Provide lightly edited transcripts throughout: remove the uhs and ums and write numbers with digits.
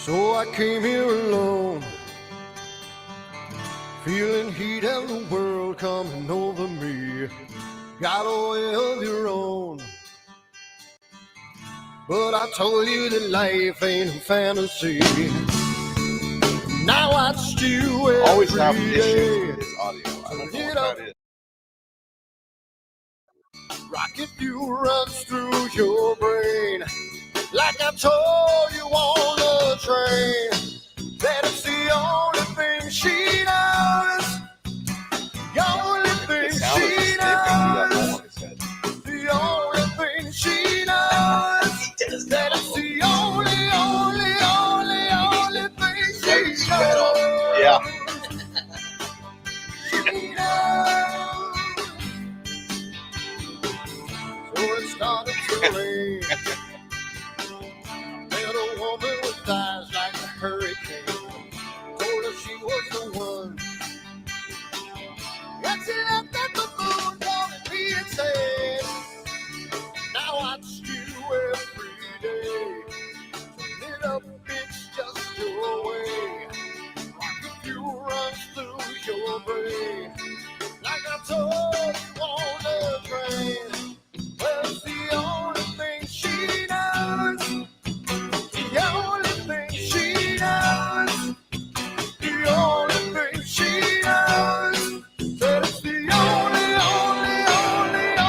So I came here alone, feeling heat and the world coming over me. Got a way of your own, but I told you that life ain't a fantasy. Now I stew every Always have day. issues with this audio. I don't know what that is. Rocket fuel runs through your brain, like I told you on the train, that it's the only thing she knows. The only thing she knows. The only thing she knows. That it's the only thing she knows. Yeah. She knows. So it started to rain. Met a woman with eyes like a hurricane. Told her she was the one. And she left at the moon, wanted me and said, now I stew every day. So lit up, bitch, just your way. Rocket fuel runs through your brain, like I told you on the train. Well, it's the only thing she knows. The only thing she knows. The only thing she knows. Said it's the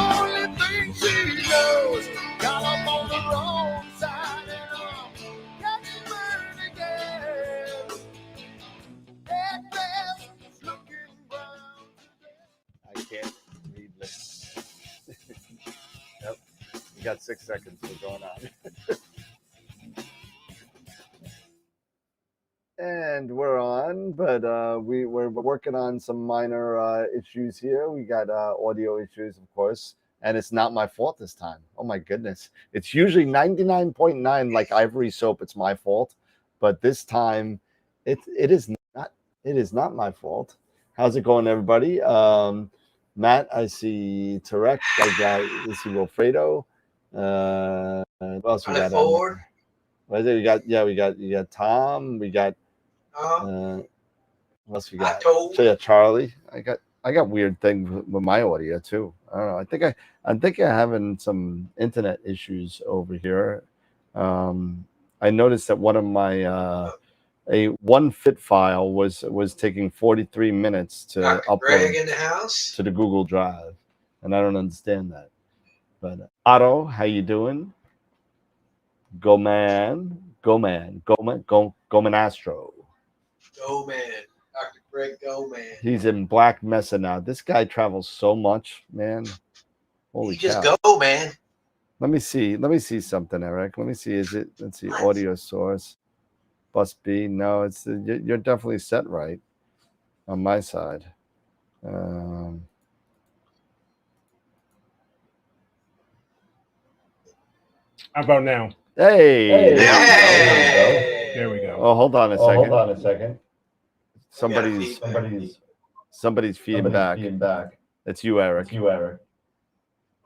only thing she knows. Got up on the wrong side and got me burned again. That grass is looking brown today. I can't read this. Yep. You got 6 seconds. What's going on? And we're on, but we're working on some minor issues here. We got audio issues, of course, and it's not my fault this time. Oh my goodness. It's usually 99.9 like Ivory Soap. It's my fault, but this time it is not my fault. How's it going, everybody? Matt, I see Tarek. I see Wilfredo. What else we got? Ford. What is it? You got Tom. We got what else we got? So yeah, Charlie. I got weird things with my audio too. I don't know. I think I'm having some internet issues over here. I noticed that one of my one fit file was taking 43 minutes to Dr. upload Greg in the house to the Google Drive, and I don't understand that. But Otto, how you doing? Go man, Astro. Go man, Dr. Greg Go man. He's in Black Mesa now. This guy travels so much, man. Holy cow. Just go, man. Let me see something, Eric. Let me see. Let's see, audio source. Bus B. No, it's you're definitely set right on my side. How about now? Hey. There we go. Oh, hold on a second. Somebody's feeding back. It's you, Eric.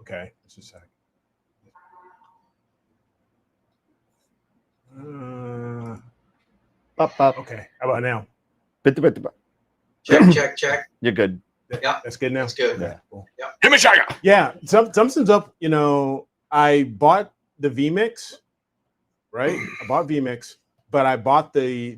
Okay, just a second. Okay, how about now? Check. You're good. Yeah, That's good now. that's good. Yeah. Cool. Yeah. Give me a shot. Yeah, something's up. You know, I bought the VMix, right? I bought VMix, but I bought the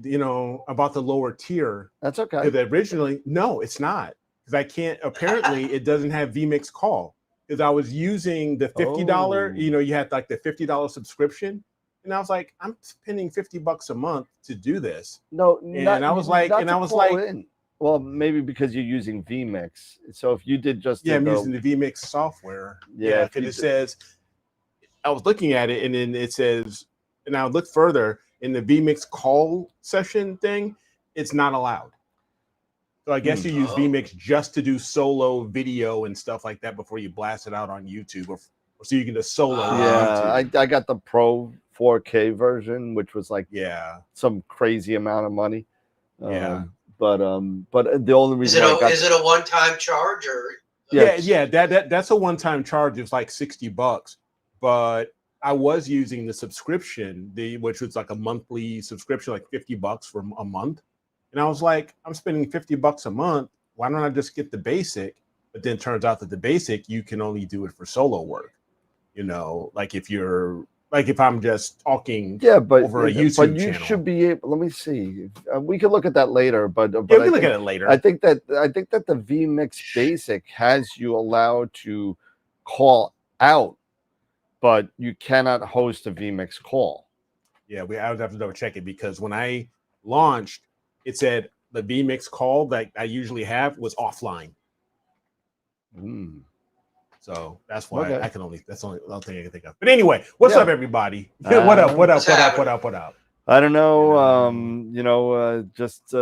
lower tier. That's okay. Because originally, no, it's not. Because I can't. Apparently, it doesn't have VMix call. Because I was using the $50. Oh. You had like the $50 subscription, and I was like, I'm spending $50 a month to do this. No, and I was like, well, maybe because you're using vMix. So if you did just I'm using the vMix software. Yeah, because it says, I was looking at it, and then it says, and I look further in the vMix call session thing, it's not allowed. So I guess you use vMix just to do solo video and stuff like that before you blast it out on YouTube, or so you can just solo. I got the Pro 4K version, which was like some crazy amount of money. But the only reason is it a one-time charge or? That's a one-time charge. It's like $60, but I was using the subscription, which was like a monthly subscription, like $50 for a month. And I was like, I'm spending $50 a month. Why don't I just get the basic? But then it turns out that the basic, you can only do it for solo work. You know, like if I'm just talking over a YouTube you channel. should be able. Let me see. We can look at that later. But Yeah, we can look at it later. I think that the vMix Basic has you allowed to call out, but you cannot host a vMix call. Yeah, I would have to double check it because when I launched, it said the vMix call that I usually have was offline. So that's why Okay. that's the only thing I can think of. But anyway, what's up, everybody? What up? I don't know. Just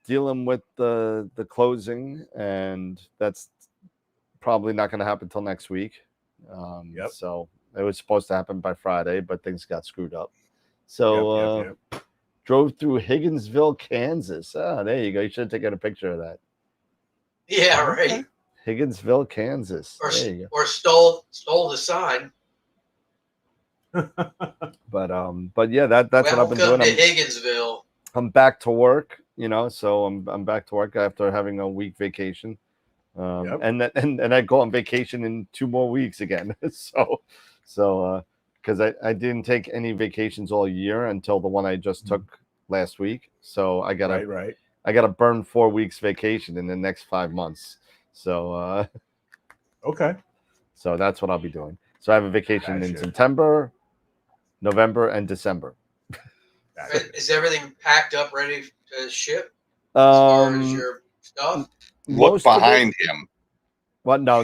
dealing with the closing, and that's probably not going to happen until next week. So it was supposed to happen by Friday, but things got screwed up. So drove through Higginsville, Kansas. There you go. You should have taken a picture of that. Yeah, right. Higginsville, Kansas. Or stole the sign. But yeah, that's what I've been doing. Welcome to Higginsville. I'm back to work, so I'm back to work after having a week vacation. And I go on vacation in 2 more weeks again. so because I didn't take any vacations all year until the one I just took last week. So I gotta burn 4 weeks vacation in the next 5 months. So okay. So that's what I'll be doing. So I have a vacation in September, November, and December. Is everything packed up, ready to ship? As far as your stuff? Look behind him. What? No.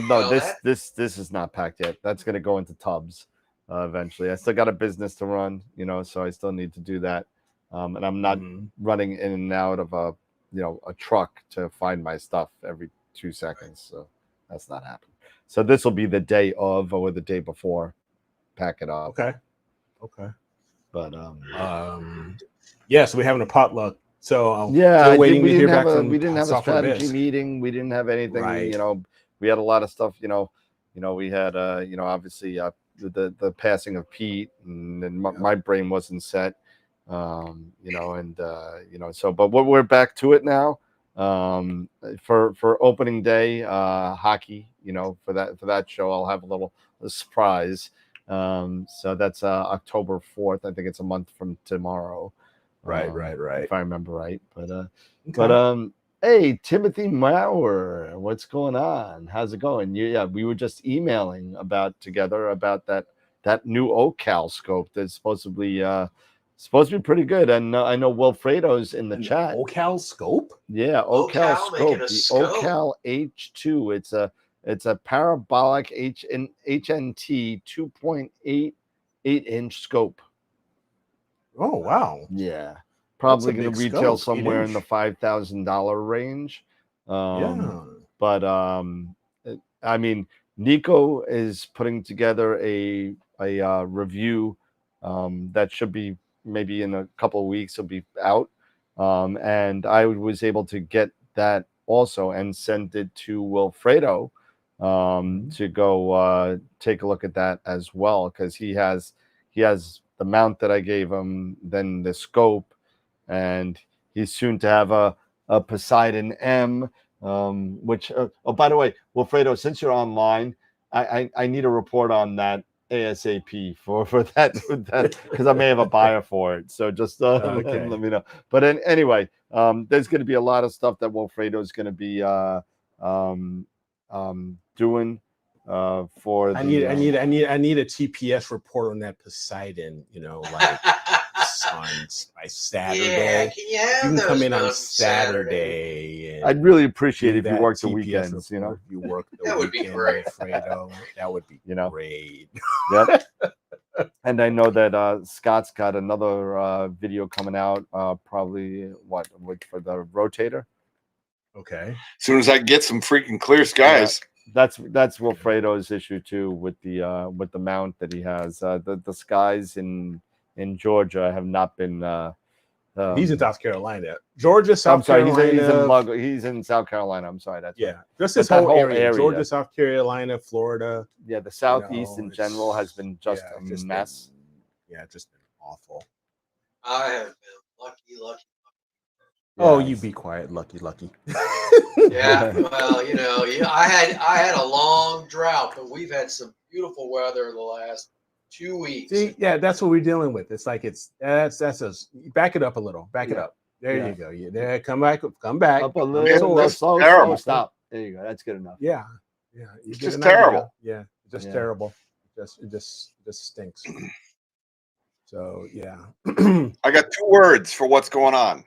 This is not packed yet. That's gonna go into tubs eventually. I still got a business to run, so I still need to do that. And I'm not running in and out of a truck to find my stuff every 2 seconds. So that's not happening. So this will be the day of or the day before. Pack it up. Okay. But so we're having a potluck. So still waiting to hear back we didn't have a strategy meeting. We didn't have anything. Right. We had a lot of stuff. We had obviously the passing of Pete, and my brain wasn't set. So but we're back to it now. For opening day, hockey. For that show, I'll have a surprise. So that's October 4th. I think it's a month from tomorrow. Right. If I remember right. But hey, Timothy Maurer, what's going on? How's it going? We were just emailing together about that new OCal scope that's supposed to be pretty good. And I know Wilfredo's in the chat. OCal scope? Yeah, OCal scope. The scope. OCal H2. It's a parabolic HNT 2.88-inch scope. Oh wow! Yeah, probably going to retail somewhere in the $5,000 range. But I mean, Nico is putting together a review that should be maybe in a couple of weeks. It'll be out, and I was able to get that also and send it to Wilfredo to go take a look at that as well, because he has the mount that I gave him, then the scope, and he's soon to have a Poseidon M, which by the way, Wilfredo, since you're online, I need a report on that ASAP for that because I may have a buyer for it. So just let me know. But anyway, there's going to be a lot of stuff that Wilfredo is going to be doing for the. I need a TPS report on that Poseidon. Like by Saturday. Yeah, you can come in on Saturday. I'd really appreciate if you worked the weekends. Report. You work the that would be great. Fredo. That would be great. Yep. And I know that Scott's got another video coming out. Probably for the rotator. Okay. As soon as I get some freaking clear skies. Yeah, that's Wilfredo's issue too with the mount that he has. The skies in Georgia have not been He's in South Carolina, Georgia, I'm South sorry, Carolina. he's in South Carolina. I'm sorry, that's Yeah, right. just this But that whole area, Georgia, South Carolina, Florida. Yeah, the Southeast You know, in general has been just a mess. It's just been awful. I have been lucky. Oh, you be quiet, lucky. Yeah, well, you know, I had a long drought, but we've had some beautiful weather the last 2 weeks. See, yeah, that's what we're dealing with. It's like that's us. Back it up a little. Back it up. There you go. Yeah, there. Come back. Up a little. Slow. Stop. There you go. That's good enough. Yeah. It's just terrible. Yeah, just terrible. It just stinks. So yeah. I got 2 words for what's going on.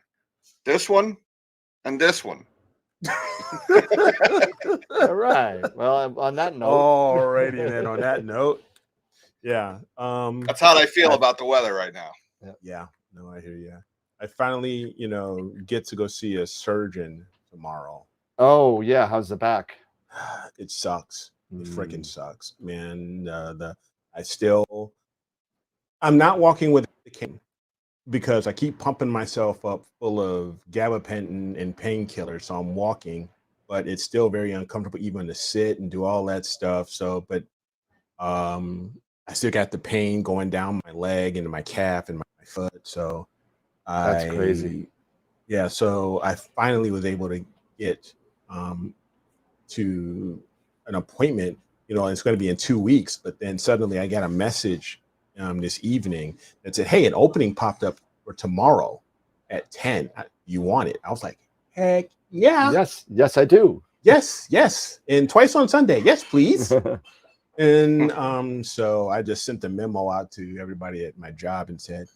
This one and this one. All right. Well, on that note. Alrighty then. On that note. Yeah. That's how I feel about the weather right now. Yeah. No, I hear you. I finally, get to go see a surgeon tomorrow. Oh yeah, how's the back? It sucks. It freaking sucks, man. I'm not walking with the cane because I keep pumping myself up full of gabapentin and painkillers. So I'm walking, but it's still very uncomfortable even to sit and do all that stuff. So, but I still got the pain going down my leg and my calf and my foot. So that's crazy. Yeah. So I finally was able to get to an appointment. It's going to be in 2 weeks, but then suddenly I got a message this evening that said, "Hey, an opening popped up for tomorrow at 10. You want it?" I was like, "Heck yeah!" Yes, I do. Yes, and twice on Sunday. Yes, please. And so I just sent a memo out to everybody at my job and said,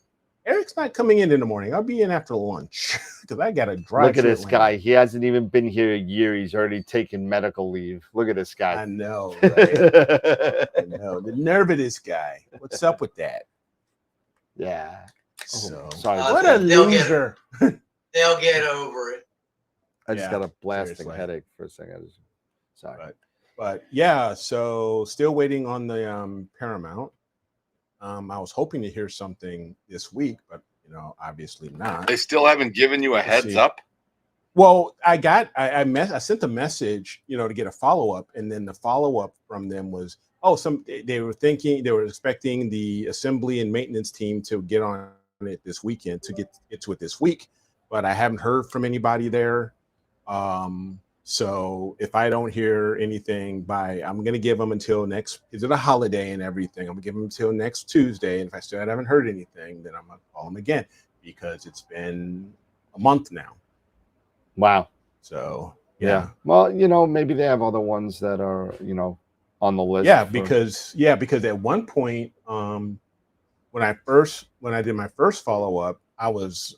"Eric's not coming in the morning. I'll be in after lunch because I got to drive." Look at this guy. He hasn't even been here a year. He's already taken medical leave. Look at this guy. I know, right? I know. The nerve of this guy. What's up with that? Yeah. So, sorry. What a loser. They'll get over it. I just got a blasting headache for a second. Sorry. But yeah, so still waiting on the Paramount. I was hoping to hear something this week, but obviously not. They still haven't given you a heads up? Well, I sent a message, to get a follow-up, and then the follow-up from them was, they were expecting the assembly and maintenance team to get on it this weekend to get to it this week, but I haven't heard from anybody there. So if I don't hear anything I'm going to give them until is it a holiday and everything? I'm going to give them until next Tuesday. And if I still haven't heard anything, then I'm going to call them again because it's been a month now. Wow. So, yeah. Well, maybe they have other ones that are, on the list. Yeah, because at one point, when I did my first follow-up, I was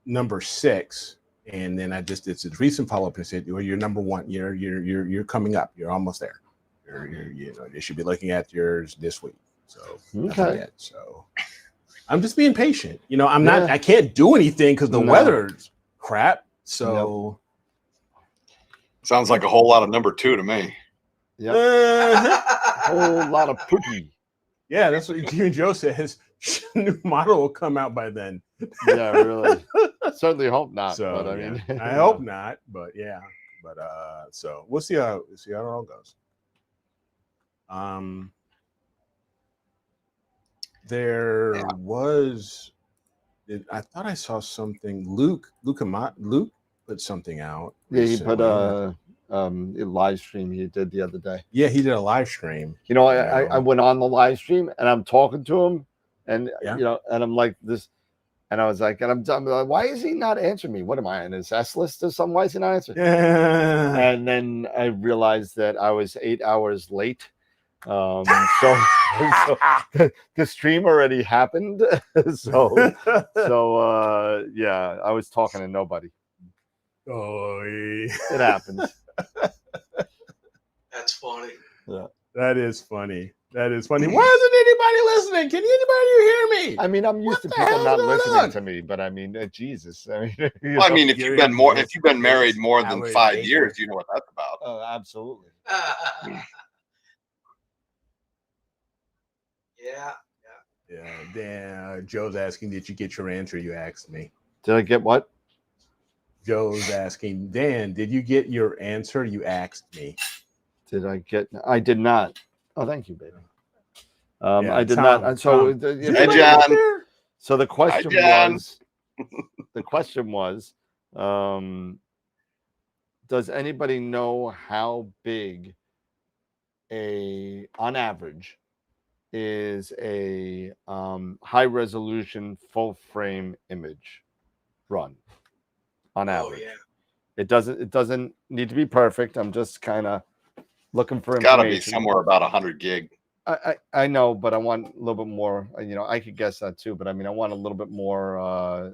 number 6. And then it's a recent follow-up and said, "Well, you're number 1. You're coming up. You're almost there. They should be looking at yours this week." So nothing yet. So I'm just being patient. I can't do anything because the weather's crap. So sounds like a whole lot of number 2 to me. Yeah. A whole lot of poopy. Yeah, that's what Joe says. New model will come out by then. Yeah, really. Certainly hope not. So, but I mean, I hope not. But yeah, so we'll see how it all goes. There was. I thought I saw something. Luke put something out. Yeah, he put a live stream he did the other day. Yeah, he did a live stream. I went on the live stream and I'm talking to him, and and I'm like this, and I was like, and I'm like, why is he not answering me? What am I on his S list or something? Why is he not answering? Yeah. And then I realized that I was 8 hours late. So the stream already happened. so yeah, I was talking to nobody. Oh, it happens. That's funny. Yeah, that is funny. That is funny. Why isn't anybody listening? Can anybody hear me? I mean, I'm used to people not listening to me, but I mean, Jesus. I mean, if you've been married more than 5 years, you know what that's about. Oh, absolutely. Yeah. Then Joe's asking, did you get your answer? You asked me. Did I get what? Joe's asking, Dan, did you get your answer you asked me? Did I get? I did not. Oh, thank you, baby. Yeah, I did Tom, not. So, Tom. Is Hey, anybody out John. there? so the question John. was, the question was, does anybody know how big on average, is a high resolution full frame image run on Oh average? yeah. It doesn't need to be perfect. I'm just kind of looking for It's got to be information. somewhere about 100 gig. I know, but I want a little bit more. I could guess that too, but I mean, I want a little bit more.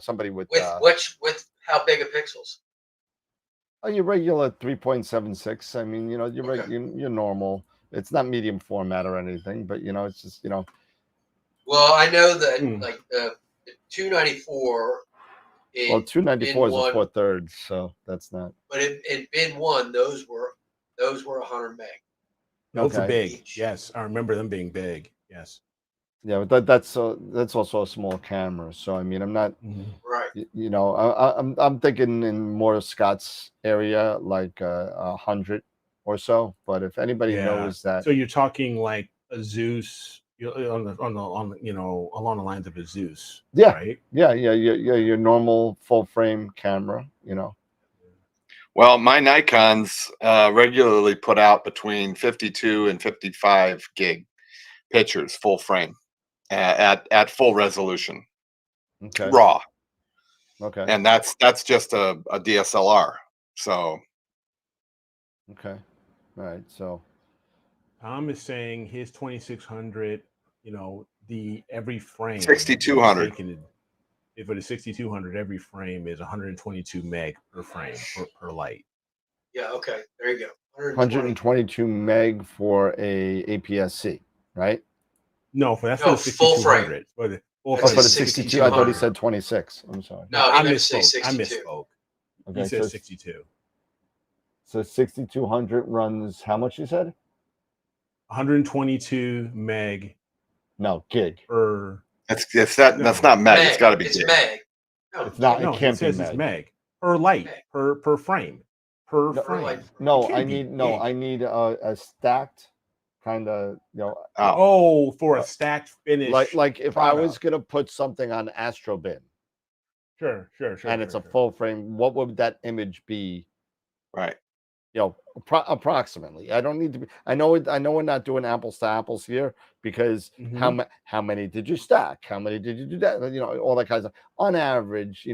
Somebody with With how big of pixels? your regular 3.76. I mean, your Okay. your normal. It's not medium format or anything, but it's just Well, I know that Hmm. like the 294 in Well, 294 is bin a one, 4/3, so that's not. but in bin one, those were 100 meg. Those are Okay. big. Each. Yes, I remember them being big. Yes. Yeah, but that's also a small camera. So I mean, I'm not. Right. I'm thinking in more Scott's area, like 100 or so. But if anybody knows that, So you're talking like a Zeus along the lines of a Zeus. Yeah. Right. yeah, your normal full frame camera. Well, my Nikons regularly put out between 52 and 55 gig pictures, full frame, at full resolution, Okay. raw, Okay. and that's just a DSLR. So Okay. All right. So Tom is saying his 2600. The every frame 6200. If it is 6200, every frame is 122 meg per frame per light. Yeah. Okay. There you go. 122 meg for a APS-C, right? No, that's No, for the full frame. 6200. For the full That's Oh, frame for a the 62. I thought he 6200. said 26. I'm sorry. No, I he meant to say misspoke. I 62. misspoke. Okay. He said 62. So 6200 runs how much you said? 122 meg No, gig. per. That's not meg. It's got to be It's gig. meg. No, It's not. No, It can't it says be it's meg. meg per light Meg. per frame per No, frame. light. No, It can't I be need no. gig. I need a stacked kind of Oh, For a stacked finish. like if I was product. gonna put something on AstroBin Sure. and it's a full frame, what would that image be? right. Approximately. I don't need to be. I know we're not doing apples to apples here because Mhm. how many did you stack? How many did you do that? All that kind of. On average,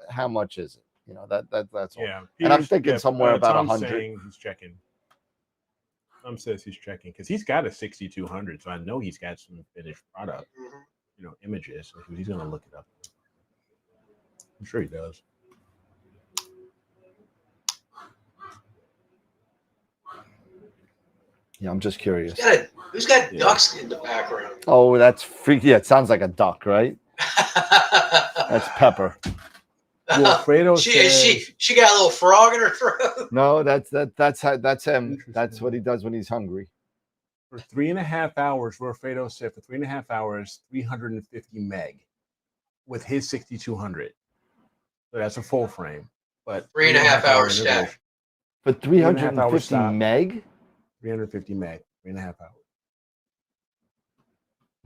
how much is it? That's all. Yeah. And I'm thinking somewhere about Tom's 100. saying he's checking. Tom says he's checking because he's got a 6200, so I know he's got some finished product, Mhm. images. So he's gonna look it up. I'm sure he does. Yeah, I'm just curious. Who's got ducks in the background? Oh, that's freaky. Yeah, it sounds like a duck, right? That's Pepper. Wilfredo says she got a little frog in her throat. No, that's him. That's what he does when he's hungry. for 3.5 hours, Wilfredo said for 3.5 hours, 350 meg with his 6200. So that's a full frame. But 3.5 hours stack. For 350 meg? 350 meg, 3.5 hours.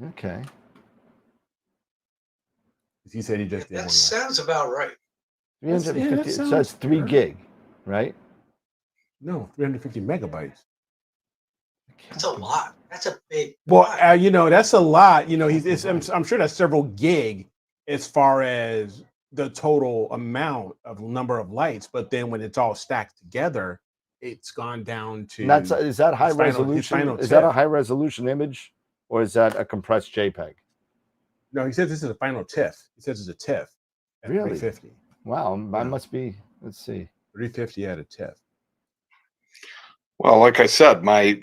Okay. He said he just did That one. sounds about right. 350. It says 3 gig, right? No, 350 megabytes. That's a lot. That's a big. Well, lot. that's a lot. I'm sure that's several gig as far as the total amount of number of lights. But then when it's all stacked together, it's gone down to. And is that high resolution? Is that a high resolution image, or is that a compressed JPEG? No, he says this is a final TIFF. He says it's a TIFF at Really? 350. Wow, I must be. Let's see. 350 at a TIFF. Well, like I said, my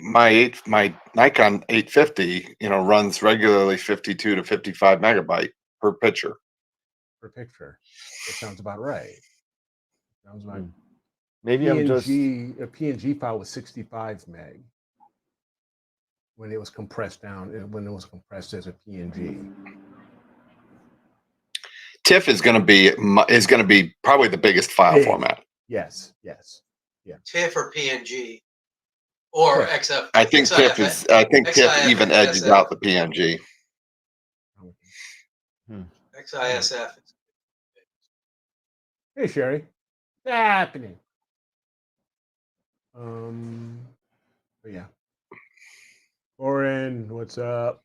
Nikon 850, runs regularly 52 to 55 megabyte per picture. Per picture. That sounds about right. Sounds like maybe I'm just a PNG file was 65 meg when it was compressed down, when it was compressed as a PNG. TIFF is going to be probably the biggest file Big. format. Yes. TIFF or PNG or TIFF. XF. I think TIFF is. I think TIFF even edges out the PNG. XISF. Hey, Sherry. What's happening? But yeah. Oren, what's up?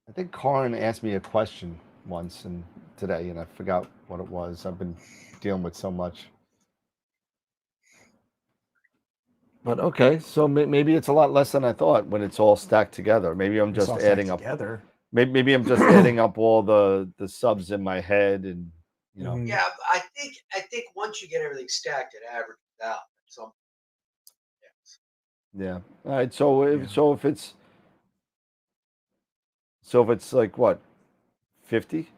I think Karin asked me a question once and today, and I forgot what it was. I've been dealing with so much. But okay, so maybe it's a lot less than I thought when it's all stacked together. Maybe I'm just adding up. Together. Maybe I'm just adding up all the subs in my head, and you know. Yeah, I think once you get everything stacked, it averages out. So Yeah. All right. So if it's like what, 50?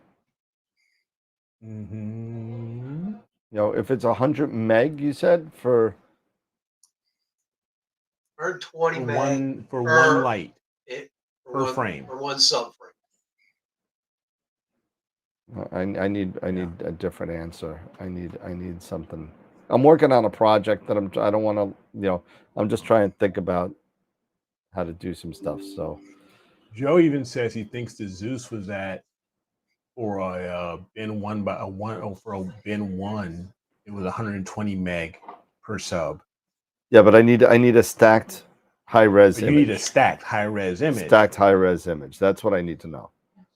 Mm-hmm. You know, if it's 100 meg, you said for 120 meg one light per one, frame or one subframe. I need a different answer. I need something. I'm working on a project that I don't want to, I'm just trying to think about how to do some stuff. So Joe even says he thinks the Zeus was at for a bin one by a one for a bin one. It was 120 meg per sub. Yeah, but I need a stacked high res You image. need a stacked high res image. Stacked high res image. That's what I need to know.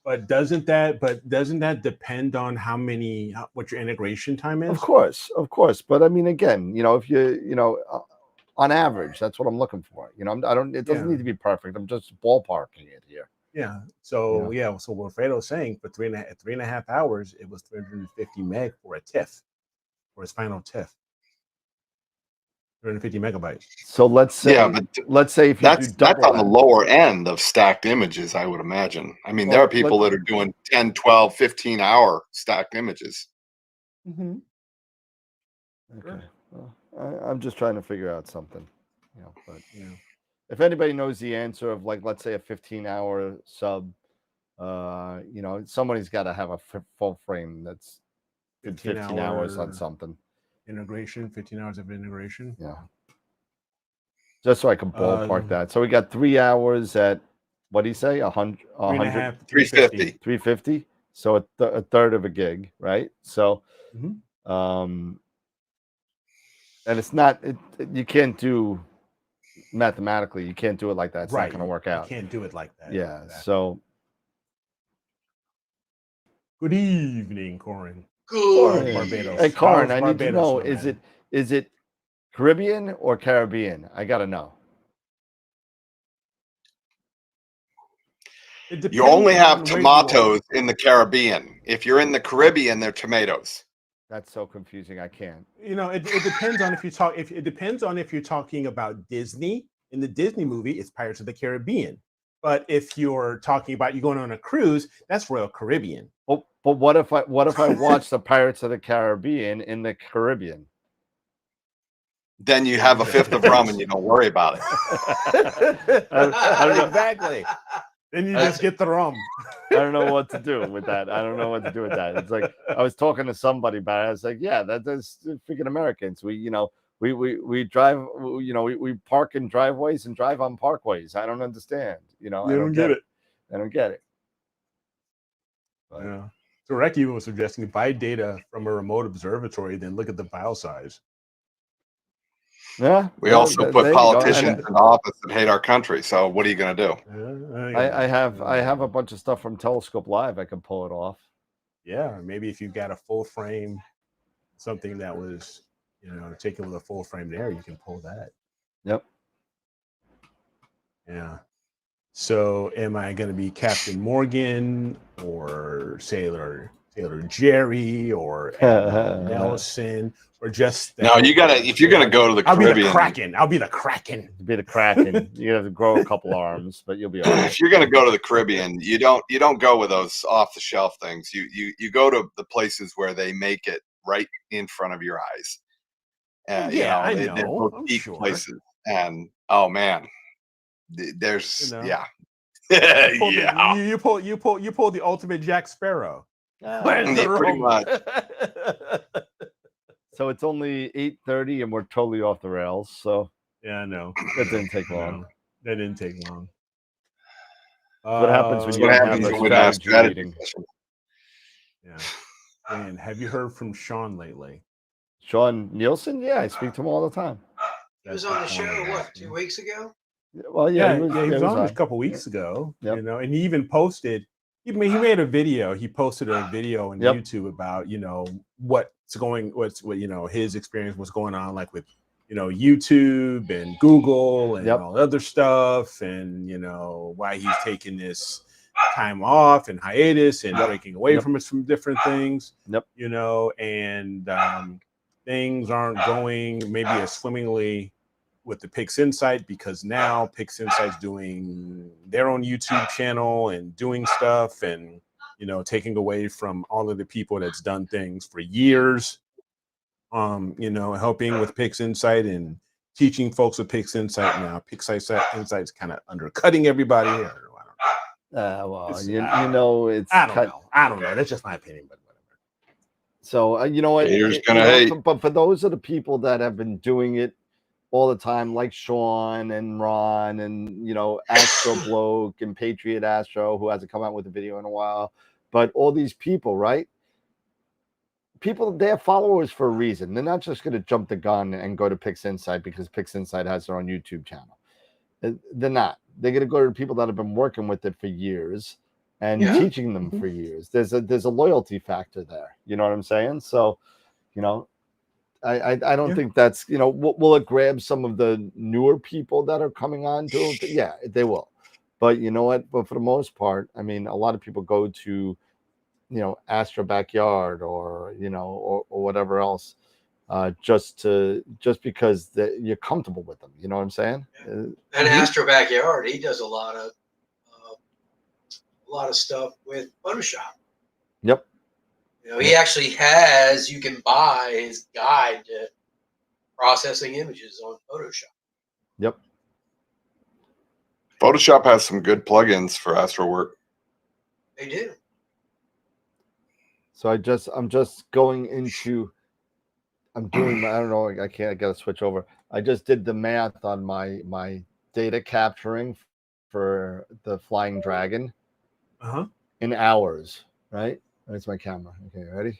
But doesn't that depend on what your integration time is? Of course. But I mean, again, if on average, that's what I'm looking for. It doesn't need to be perfect. I'm just ballparking it here. Yeah. So so what Fredo's saying, for 3.5 hours, it was 350 meg for a TIFF, for his final TIFF. 350 megabytes. So let's say, if you that's do double on the lower end of stacked images, I would imagine. I mean, there are people that are doing 10, 12, 15-hour stacked images. Mm-hmm. Okay. Well, I'm just trying to figure out something, but if anybody knows the answer of, like, let's say a 15-hour sub, somebody's got to have a full frame that's 15 hours on something. Integration, 15 hours of integration. Yeah. Just so I can ballpark that. So we got 3 hours at, what do you say? 100, 350. 350. So a third of a gig, right? So, and it's not, you can't do mathematically, you can't do it like that. It's not going to work out. You can't do it like that. Yeah. Exactly. So. Good evening, Corin. Good. Barbados. Hey, Karin, I need to know, is it Caribbean or Caribbean? I got to know. You only have tomatoes in the Caribbean. If you're in the Caribbean, they're tomatoes. That's so confusing. I can't. It depends on it depends on if you're talking about Disney. In the Disney movie, it's Pirates of the Caribbean. But if you're talking about you going on a cruise, that's Royal Caribbean. But what if I watch the Pirates of the Caribbean in the Caribbean? Then you have a fifth of rum and you don't worry about it. I don't know. Exactly. Then you just get the rum. I don't know what to do with that. It's like, I was talking to somebody about it. I was like, yeah, that's freaking Americans. We drive, we park in driveways and drive on parkways. I don't understand. I don't get it. I don't get it. But, yeah. So Rec even was suggesting buy data from a remote observatory, then look at the file size. Yeah. We also put politicians in office that hate our country. So what are you going to do? I have a bunch of stuff from Telescope Live. I can pull it off. Yeah, maybe if you've got a full frame, something that was taken with a full frame there, you can pull that. Yep. Yeah. So am I going to be Captain Morgan or Sailor Jerry or Nelson or just no? You gotta, if you're gonna go to the Caribbean, I'll be the Kraken. Be the Kraken. You have to grow a couple arms, but you'll be all right. If you're gonna go to the Caribbean, you don't go with those off the shelf things. You go to the places where they make it right in front of your eyes. I know. They're deep places, and oh man, there's Yeah. You pull the ultimate Jack Sparrow. Ah, Where's the Yeah, pretty room? much. so it's only 8:30 and we're totally off the rails. So Yeah, I know. that didn't take I long. know. That didn't take long. What happens when That's you what don't happens have a with our strategy strategy meeting? session. Yeah. Dan, have you heard from Sean lately? Sean Nielsen? Yeah, I speak to him all the time. He was That's on the point show, I'm what, asking. 2 weeks ago? Well, yeah, He was on a couple weeks Yep. ago. Yep. You know, and he even posted. He made a video. He posted a video on Yep. YouTube about what's his experience, what's going on, like with YouTube and Google and Yep. all the other stuff, and why he's taking this time off and hiatus and breaking away Yep. from us from different things. Yep. And things aren't going maybe as swimmingly with the Pix Insight, because now Pix Insight's doing their own YouTube channel and doing stuff and taking away from all of the people that's done things for years, helping with Pix Insight and teaching folks with Pix Insight. Now Pix Insight's kind of undercutting everybody here. Well, It's- it's I don't know. That's just my opinion, but whatever. So you know what? Haters gonna hate. But for those of the people that have been doing it all the time, like Sean and Ron and Astro Bloke and Patriot Astro, who hasn't come out with a video in a while, but all these people, right? People, they're followers for a reason. They're not just going to jump the gun and go to Pix Insight because Pix Insight has their own YouTube channel. They're not. They're going to go to people that have been working with it for years and teaching them for years. There's a loyalty factor there. You know what I'm saying? So, I don't think that's, will it grab some of the newer people that are coming on to it? Yeah, they will. But you know what? But for the most part, I mean, a lot of people go to, Astro Backyard or whatever else, just because you're comfortable with them. You know what I'm saying? And Astro Backyard, he does a lot of stuff with Photoshop. Yep. He actually has. You can buy his guide to processing images on Photoshop. Yep. Photoshop has some good plugins for AstroWork. They do. So I'm just going into. I don't know. I gotta switch over. I just did the math on my data capturing for the Flying Dragon in hours, right? That's my camera. Okay, ready?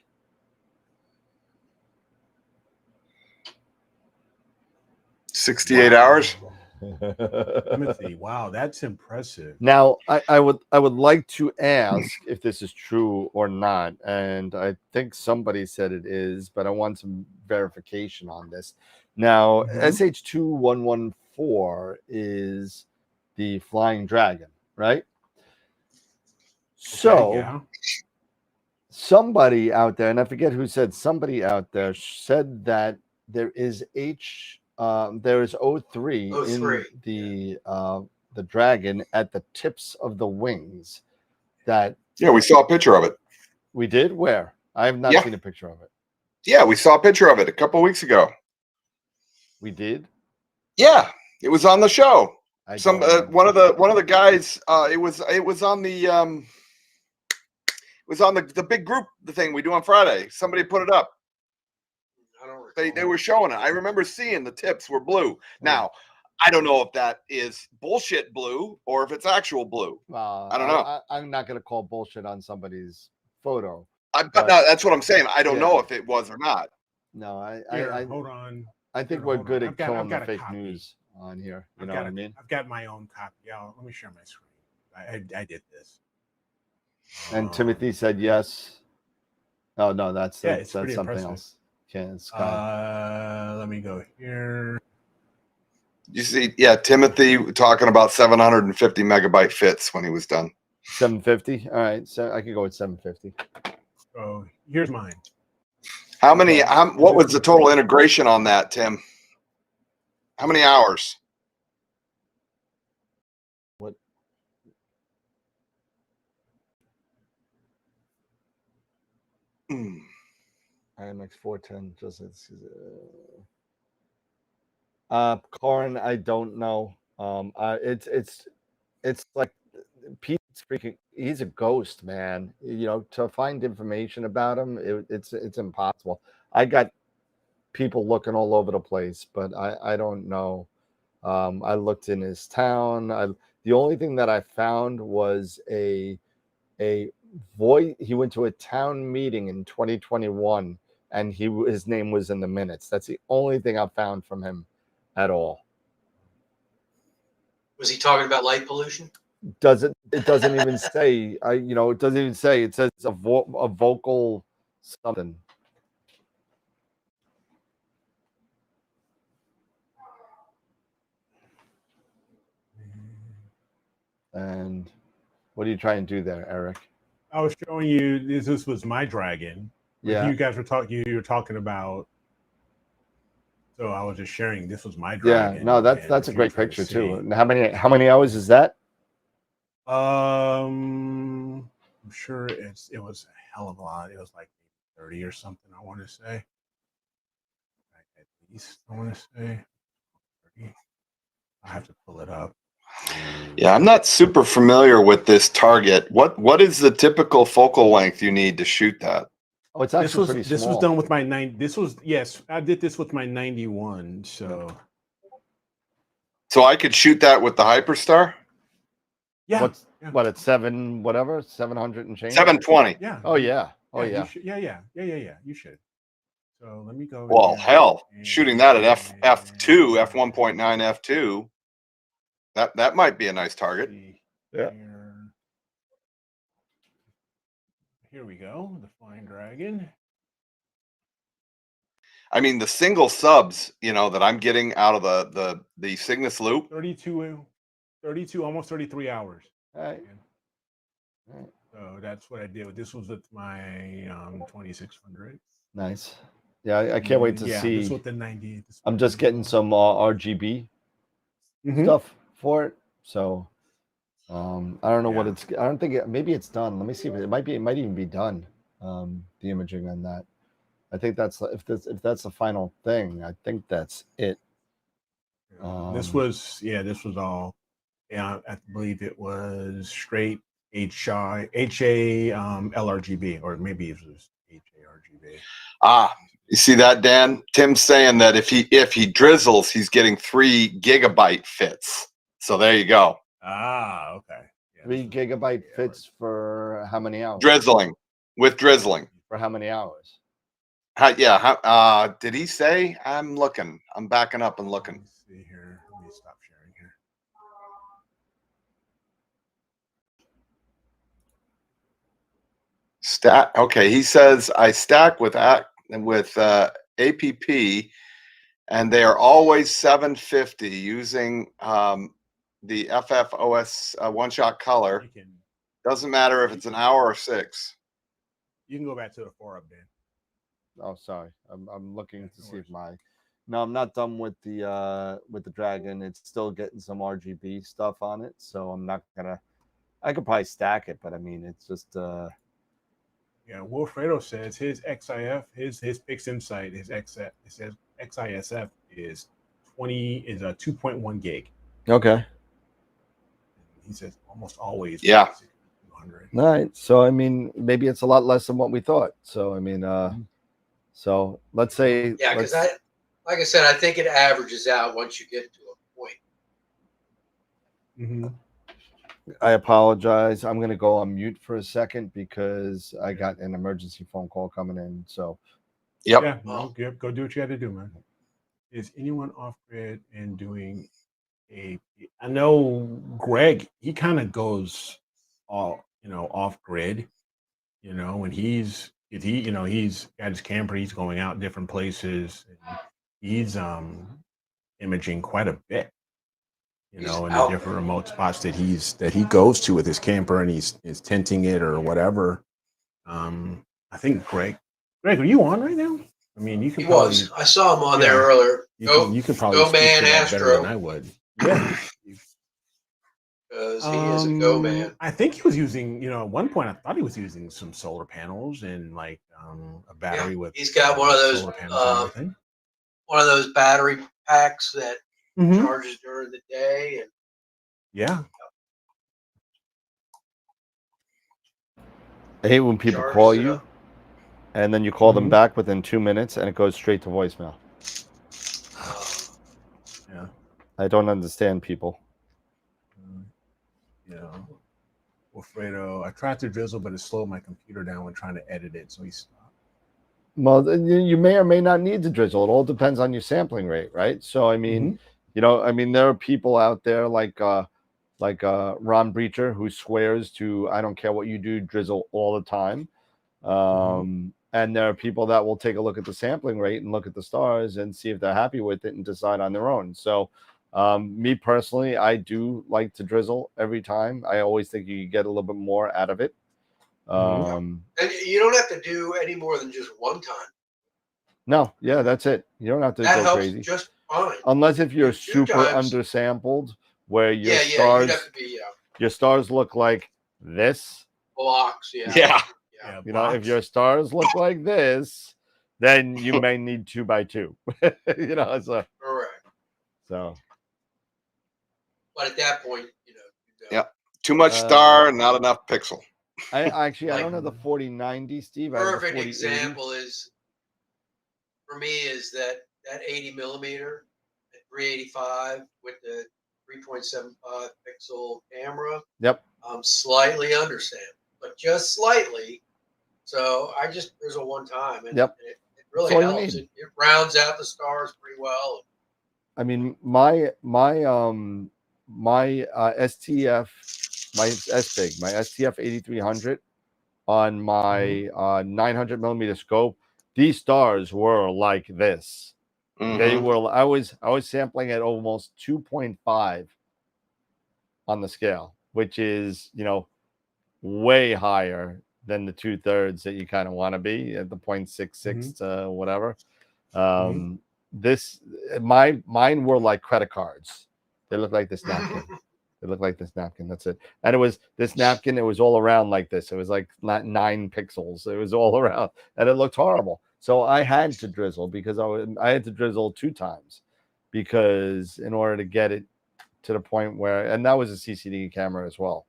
$68 hours. Timothy, wow, that's impressive. Now, I would like to ask if this is true or not, and I think somebody said it is, but I want some verification on this. Now, SH2114 is the Flying Dragon, right? So, somebody out there, and I forget who said, somebody out there said that there is there is O3 in the dragon at the tips of the wings. That we saw a picture of it. We did? Where? I have not seen a picture of it. Yeah, we saw a picture of it a couple weeks ago. We did? Yeah, it was on the show. One of the guys. It was on the the big group thing we do on Friday. Somebody put it up. They were showing it. I remember seeing the tips were blue. Now, I don't know if that is bullshit blue or if it's actual blue. I don't know. I'm not going to call bullshit on somebody's photo. No, that's what I'm saying. I don't know if it was or not. No, hold on. I think we're good at killing the fake news on here. You know what I mean? I've got my own copy. Yeah, let me share my screen. I did this. And Timothy said yes. Oh no, that's something impressive. else. Sky. Let me go here. You see, Timothy talking about 750 megabyte fits when he was done. 750. All right, so I could go with 750. Oh, here's mine. How many? What was the total integration on that, Tim? How many hours? What? IMX 410. Just Corin, I don't know. It's like Pete's freaking. He's a ghost, man. You know, to find information about him, it's impossible. I got people looking all over the place, but I don't know. I looked in his town. The only thing that I found was a voice. He went to a town meeting in 2021, and his name was in the minutes. That's the only thing I found from him at all. Was he talking about light pollution? It doesn't even say. It doesn't even say. It says a vocal something. And what are you trying to do there, Eric? I was showing you this was my dragon. Yeah. You guys were talking. You were talking about. So I was just sharing. This was my dragon. Yeah. No, that's a great picture too. And how many hours is that? I'm sure it was a hell of a lot. It was like 30 or something. I want to say. At least I want to say 30. I have to pull it up. Yeah, I'm not super familiar with this target. What is the typical focal length you need to shoot that? Oh, it's actually pretty small. This was done with my 9. Yes, I did this with my 91. So I could shoot that with the Hyperstar? yeah. What at 700 and change? 720. Yeah. Oh yeah. Oh yeah. Yeah. You should. So let me go. Well, hell, shooting that at f2, f1.9, f2. That might be a nice target. Yeah. Here we go. The Flying Dragon. I mean, the single subs, that I'm getting out of the Cygnus loop. 32, almost 33 hours. All right. So that's what I did. This was with my 2600. Nice. Yeah, I can't wait to see. This with the 90. I'm just getting some RGB stuff for it. So I don't know what it's. I don't think maybe it's done. Let me see if it might even be done. The imaging on that. I think that's if that's the final thing. I think that's it. This was all. Yeah, I believe it was straight HA LRGB, or maybe it was HA RGB. You see that, Dan? Tim's saying that if he drizzles, he's getting 3 gigabyte fits. So there you go. Okay. Yeah, 3 gigabyte fits for how many hours? Drizzling. For how many hours? Did he say? I'm looking. I'm backing up and looking. Let's see here. Let me stop sharing here. Okay, he says I stack with APP, and they are always 750 using the FFOS one-shot color. Doesn't matter if it's an hour or 6. You can go back to the 4 up, Dan. Oh, sorry. I'm looking to see if No, I'm not done with the dragon. It's still getting some RGB stuff on it, so I'm not gonna. I could probably stack it, but I mean, it's just. Yeah, Wilfredo says his XIF, his Pix Insight, his XISF is 2.1 gig. Okay. He says almost always. Yeah. 200. All right. So I mean, maybe it's a lot less than what we thought. So I mean, so let's say. Yeah, because like I said, I think it averages out once you get to a point. Mm-hmm. I apologize. I'm going to go on mute for a second because I got an emergency phone call coming in. So, yep. Yeah, go do what you got to do, man. Is anyone off grid and doing I know Greg, he kind of goes all, off grid, when he's got his camper, he's going out different places. He's imaging quite a bit. In the different remote spots that he goes to with his camper, and he's tenting it or whatever. I think Greg, are you on right now? I mean, you can. I saw him on there earlier. You could probably go man, Astro better than I would. Yeah, because he is a go man. I think he was using. At one point, I thought he was using some solar panels and like a battery with. He's got one of those. One of those battery packs that. Charges during the day, and yeah, I hate when people charges call it you up. and then you call them Mhm. back within 2 minutes and it goes straight to voicemail. Yeah. I don't understand people. You know, Wilfredo, I tried to drizzle, but it slowed my computer down when trying to edit it, so he stopped. Well, then you may or may not need to drizzle. It all depends on your sampling rate, right? So, I mean, there are people out there like Ron Breacher who swears to, I don't care what you do, drizzle all the time. And there are people that will take a look at the sampling rate and look at the stars and see if they're happy with it and decide on their own. So, me personally, I do like to drizzle every time. I always think you get a little bit more out of it. And you don't have to do any more than just one time. No, yeah, that's it. You don't have to That go helps crazy. just fine. Unless if you're Do two super times. undersampled, where your You'd stars have to be your stars look like this. blocks. Yeah. You know, if your stars look like this, then you may need 2x2. You know, so Correct. so. But at that point, Yep. Too much star, not enough pixel. I don't have the 4090, Steve. Perfect I have the 4080. example is for me is that 80 millimeter at 385 with the 3.75 pixel camera. Yep. I'm slightly undersampled, but just slightly. So I just drizzle one time, and Yep. it really That's all you helps. need. It rounds out the stars pretty well. I mean, my STF, my SBIG, my STF 8300 on my 900 millimeter scope, these stars were like this. They were. I was sampling at almost 2.5 on the scale, which is way higher than the 2/3 that you kind of want to be at the 0.66 to whatever. Mine were like credit cards. They look like this napkin. They look like this napkin. That's it. And it was this napkin. It was all around like this. It was like 9 pixels. It was all around, and it looked horrible. So I had to drizzle because I had to drizzle 2 times because in order to get it to the point where, and that was a CCD camera as well.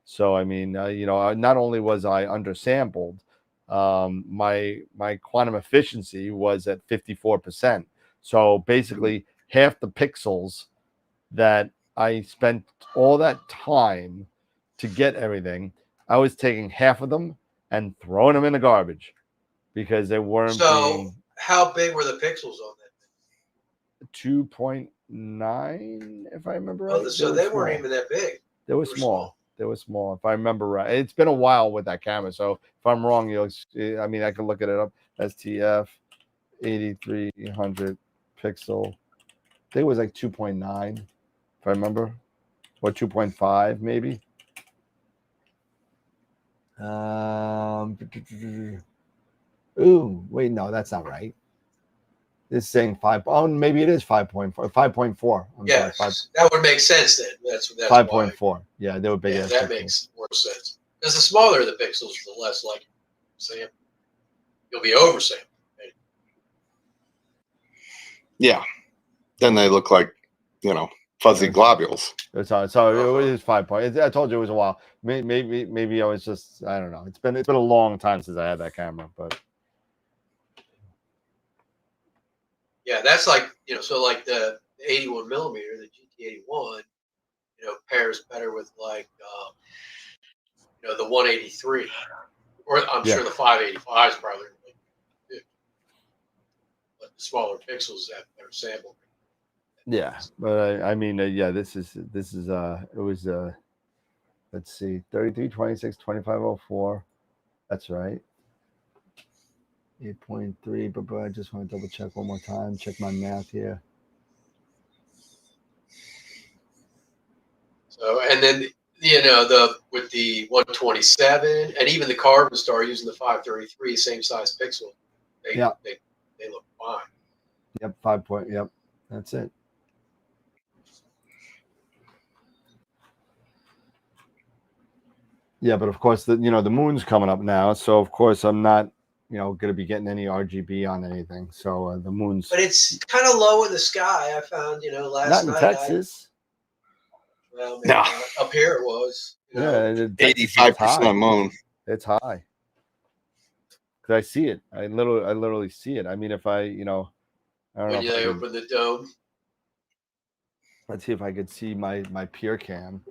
So I mean, not only was I undersampled, my quantum efficiency was at 54%. So basically, half the pixels that I spent all that time to get everything, I was taking half of them and throwing them in the garbage because they weren't. So how big were the pixels on that? 2.9, if I remember right. So they weren't even that big. They were small. They were small, if I remember right. It's been a while with that camera, so if I'm wrong, I can look it up. STF 8300 pixel. I think it was like 2.9, if I remember, or 2.5 maybe. Ooh, wait, no, that's not right. It's saying 5. Oh, maybe it is 5.4. 5.4. Yeah, that would make sense then. That's 5.4. Yeah, they were big. Yeah, that makes more sense. Because the smaller the pixels, the less likely you'll be oversampled. Right? Yeah. Then they look like, fuzzy globules. So it is 5 point. I told you it was a while. Maybe I was just, I don't know. It's been a long time since I had that camera, but yeah, that's like so like the 81 millimeter, the GT81, pairs better with like the 183, or I'm sure the 585 is probably really good. But the smaller pixels have better sample. Yeah, but I mean, this is it was let's see, 33, 26, 2504. That's right. 8.3, but I just want to double check one more time. Check my math here. So, and then with the 127 and even the carbon star using the 533, same size pixel, they look fine. Yep, 5 point. Yep, that's it. Yeah, but of course the moon's coming up now, so of course I'm not going to be getting any RGB on anything. So the moon's. But it's kind of low in the sky. I found last not in night. Texas. Well, maybe up here it was. 85% moon. It's high. because I see it. I literally see it. I mean, if I, I don't know. When If I they could, open the dome. let's see if I could see my peer cam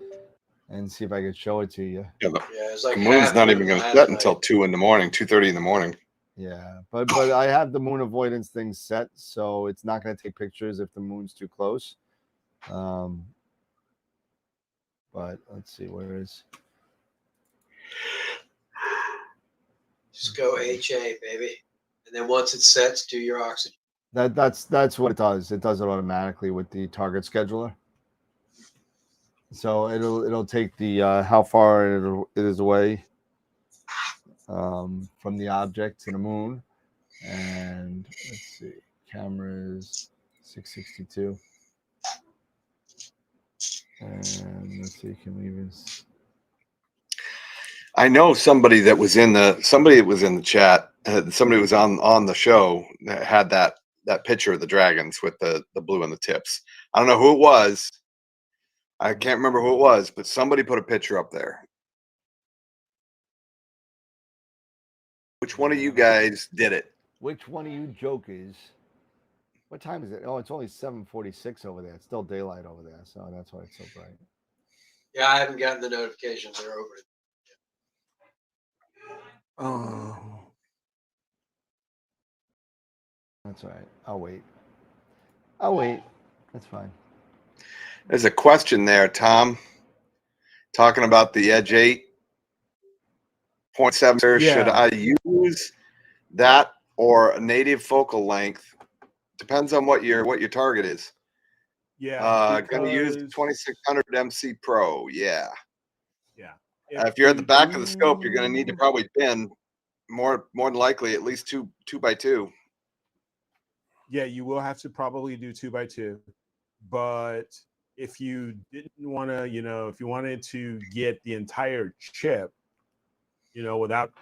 and see if I could show it to you. Yeah, Yeah, it's like the moon's not happening even going to last set until night. 2 in the morning, 2:30 in the morning. Yeah, but I have the moon avoidance thing set, so it's not going to take pictures if the moon's too close. But let's see, where is? Just go HA, baby, and then once it sets, do your oxygen. That's what it does. It does it automatically with the target scheduler. So it'll take the how far it is away from the object to the moon, and let's see, cameras 662, and let's see, can we even? I know somebody that was in the chat. Somebody was on the show that had that picture of the dragons with the blue on the tips. I don't know who it was. I can't remember who it was, but somebody put a picture up there. Which one of you guys did it? Which one of you jokers? What time is it? Oh, it's only 7:46 over there. It's still daylight over there, so that's why it's so bright. Yeah, I haven't gotten the notifications. They're over. Oh, That's all right. I'll wait. I'll wait. That's fine. There's a question there, Tom, talking about the Edge 8.7. Yeah. Should I use that or a native focal length? Depends on what your target is. yeah. Going to use 2600 MC Pro. Yeah. Yeah. If you're at the back of the scope, you're going to need to probably bin more than likely at least two by two. Yeah, you will have to probably do 2x2, but if you didn't want to, if you wanted to get the entire chip, without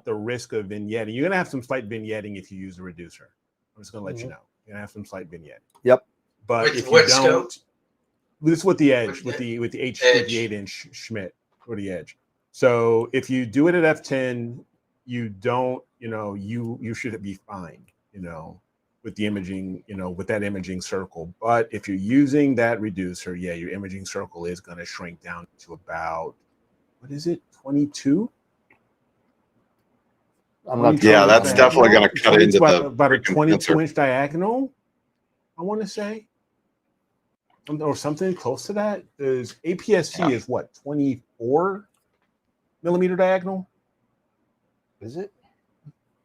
the risk of vignetting, you're gonna have some slight vignetting if you use the reducer. I'm just gonna let you know. You're gonna have some slight vignetting. Yep. But With if you what don't, scope? this is with the Edge, With with the Edge. H58-inch Schmidt or the Edge. So if you do it at f10, you don't, you should be fine, with the imaging, with that imaging circle. But if you're using that reducer, yeah, your imaging circle is going to shrink down to about, what is it, 22? I'm not. Yeah, that's definitely going to cut into about a 22-inch sensor. diagonal, I want to say, or something close to that. Is APS-C is what, 24 millimeter diagonal? Is it?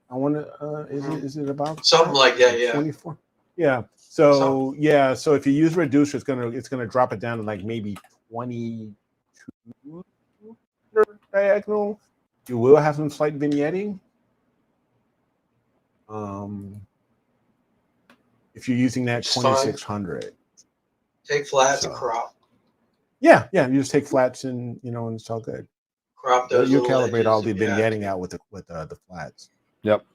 I want to. Is it about Something like that? Yeah. 24. Yeah. So yeah. So if you use reducer, it's gonna drop it down to like maybe 22 diagonal. You will have some slight vignetting. If you're using that 2600. Take flats and crop. Yeah. You just take flats and and it's all good. Crop those. You calibrate edges all the if you have vignetting to. out with the flats. Yep.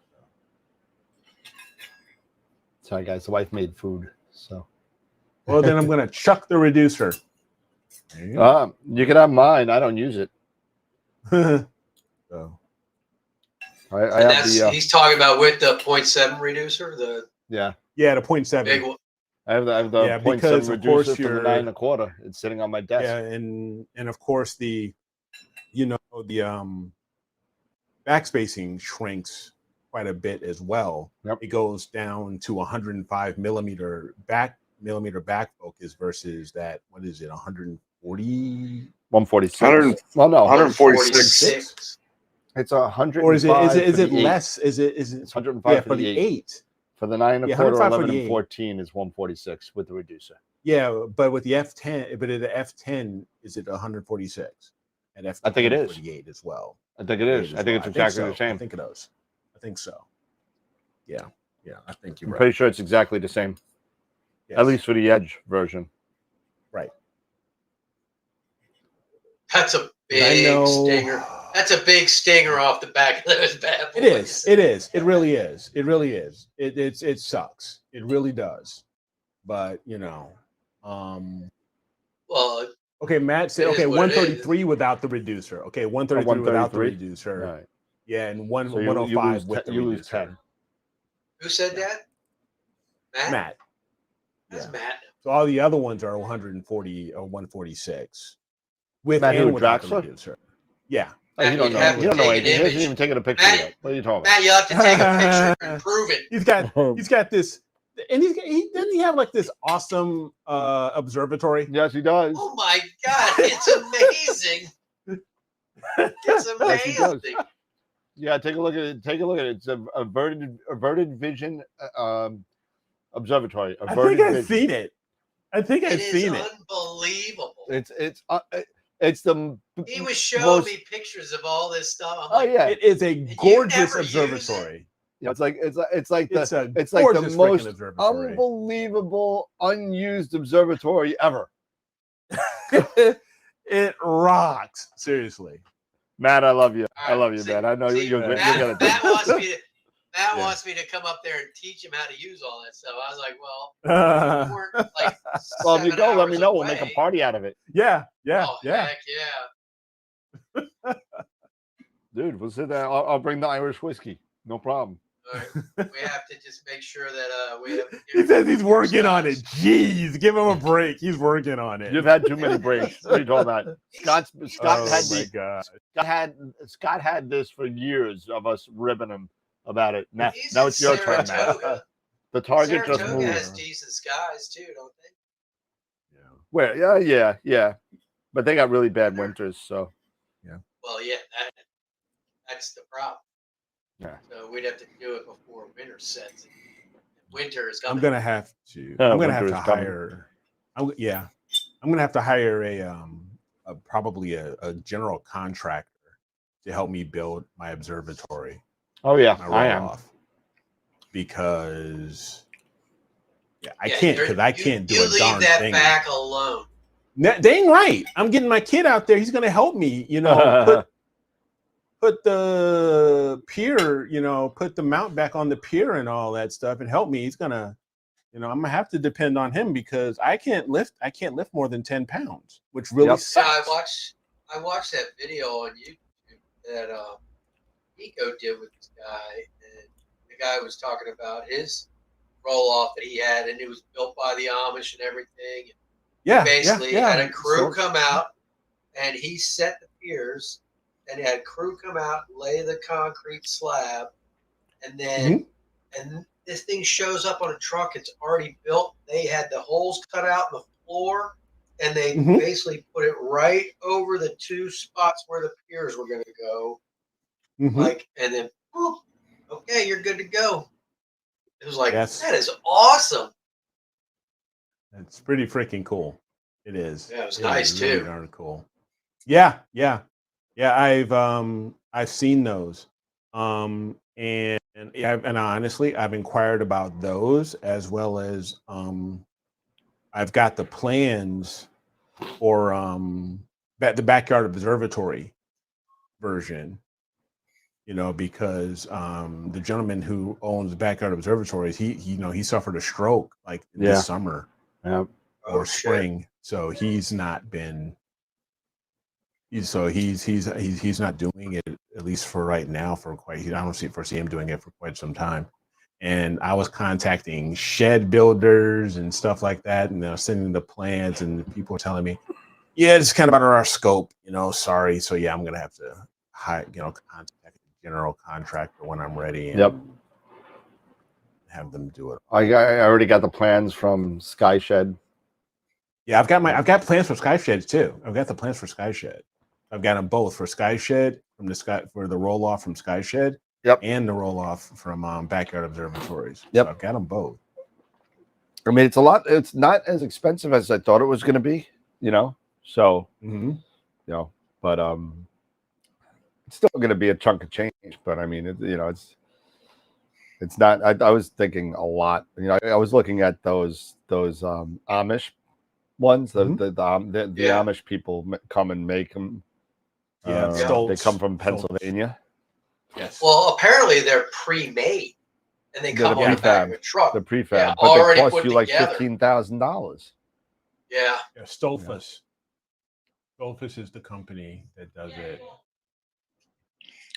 Sorry, guys. The wife made food, so. Well, then I'm gonna chuck the reducer. You can have mine. I don't use it. So. I have the. He's talking about with the 0.7 reducer. The Yeah, the 0.7. big one. I have the 0.7 because of course reducer for the 9 1/4. It's sitting on my desk. Yeah, and of course the backspacing shrinks quite a bit as well. Yep. It goes down to 105 millimeter back focus versus that, what is it, 140? 146. Well, no, 146. It's 100. Or is it less? Is it? It's 105 for the 8. For the 9 1/4, 11 and 14 is 146 with the reducer. Yeah, but with the F10, but at the F10, is it 146? And F10, I think it is 48 as well. I think it is. I think it's exactly the same. I think it is. I think so. Yeah. I think you're I'm right. pretty sure it's exactly the same. Yes. At least for the Edge version. Right. That's a big stinger. That's a big stinger off the back of those bad boys. It is. It is. It really is. It really is. It sucks. It really does. But Well, okay, Matt said, okay, 133 without the reducer. Okay, 133 without the reducer. Right. Yeah, and So you 105 lose with the you lose reducer. 10. Who said that? Matt? Matt. That's Yeah. Matt. So all the other ones are 140 or 146 with Matt, and who, without the Draxler? reducer. Yeah. Oh, you Matt, don't you'd know. have You to don't know take an anything. He hasn't image. even taken a picture Matt- yet. What are you talking Matt, about? you have to take a picture and prove it. He's got this, and he doesn't he have like this awesome observatory. Yes, he does. Oh my God, it's amazing. It's Yes, he does. amazing. Yeah, take a look at it. Take a look at it. It's a averted vision observatory. I think I've seen it. I think It I've is seen it. unbelievable. It's the He was showing most- me pictures of all this stuff. I'm Oh like, yeah, It is a you gorgeous never use observatory. yeah. It's like It's a it's like gorgeous the freaking most observatory. unbelievable unused observatory ever. It rocks. Seriously. Matt, I love you. I All love right, you, see- man. I know see, you're Matt- gonna do Matt it. wants me to. Matt Yeah. wants me to come up there and teach him how to use all that stuff. I was like, well, yeah, we weren't like. Well, if you 7 go, let me hours know. We'll make a away. party out of it, yeah. Oh, heck yeah. dude. We'll sit there. I'll bring the Irish whiskey. No problem. All right. We have to just make sure that we have. He says he's working on it. Scotch. Jeez, give him a break. He's working on it. You've had too many breaks. What are you talking about? Scott Oh had my god. Scott had this for years of us ribbing him about it. Now He's now in it's your turn, Matt. Saratoga. The target just Saratoga moved. has decent skies too, don't they? Where? Yeah. But they got really bad winters, so Well, yeah, that's the problem. Yeah. So we'd have to do it before winter sets. Winter is I'm coming. gonna have to. Oh, I'm gonna have winter to is coming. hire. I'm gonna have to hire probably a general contractor to help me build my observatory. oh yeah, My I am. roll-off. Because I Yeah, can't because I you- can't do you a darn leave that thing. back alone. Dang right. I'm getting my kid out there. He's gonna help me. Put the pier. Put the mount back on the pier and all that stuff, and help me. He's gonna. I'm gonna have to depend on him because I can't lift more than 10 pounds, which really Yep. Yeah, sucks. I watched that video on YouTube that Nico did with this guy, and the guy was talking about his roll off that he had, and it was built by the Amish and everything. Yeah, Basically, yeah. had a crew So- come out, and he set the piers, and had crew come out, lay the concrete slab, and then and this thing shows up on a truck. It's already built. They had the holes cut out in the floor, and they Mhm. basically put it right over the two spots where the piers were going to go. Mhm. And then, whoop, okay, you're good to go. It was like, Yes. that is awesome. It's pretty freaking cool. It is. Yeah, it was It nice, is really too. darn cool. Yeah. I've seen those, and honestly, I've inquired about those as well as I've got the plans for the backyard observatory version. Because the gentleman who owns backyard observatories, he suffered a stroke like Yeah. this summer. Yeah. Or Oh, shit. spring, so he's not been. He's not doing it, at least for right now. I don't foresee him doing it for quite some time. And I was contacting shed builders and stuff like that, and I was sending the plans, and people were telling me, "Yeah, it's kind of under our scope." Sorry. So yeah, I'm gonna have to contact a general contractor when I'm ready. And Yep. have them do it. I already got the plans from Sky Shed. Yeah, I've got plans for Sky Shed too. I've got the plans for Sky Shed. I've got them both for Sky Shed for the roll off from Sky Shed. Yep. And the roll off from Backyard Observatories. Yep. So I've got them both. I mean, it's not as expensive as I thought it was going to be, So, but it's still going to be a chunk of change. But I mean, it's not. I was thinking a lot. I was looking at those Amish ones. The Yeah. Amish people come and make them. Yeah, They Stoltz. come from Stoltz. Pennsylvania. Yes. Well, apparently they're pre-made, and they They're come the on the back of prefab. a truck. The prefab, Yeah, but already they cost put you like together. $15,000. Yeah. Stolfus. Stolfus is the company that does it.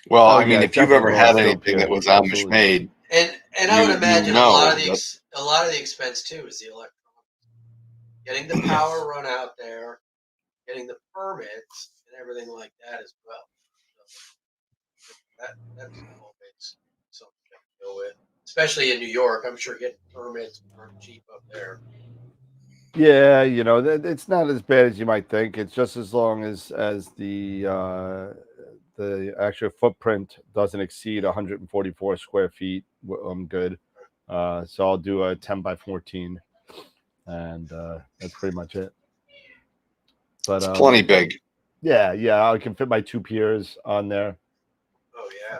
Well, Oh, I mean, yeah, if you've definitely ever more had steel anything that pier. was Absolutely. Amish made, And I would you imagine know a lot of the expense too is the electronics. Getting the power run out there, getting the permits and everything like that as well. So that's always something to go with. Especially in New York. I'm sure getting permits aren't cheap up there. Yeah, you know, it's not as bad as you might think. It's just as long as the actual footprint doesn't exceed 144 square feet. I'm good. So I'll do a 10 by 14, and that's pretty much it. But it's plenty big. yeah, I can fit my 2 piers on there. Oh yeah.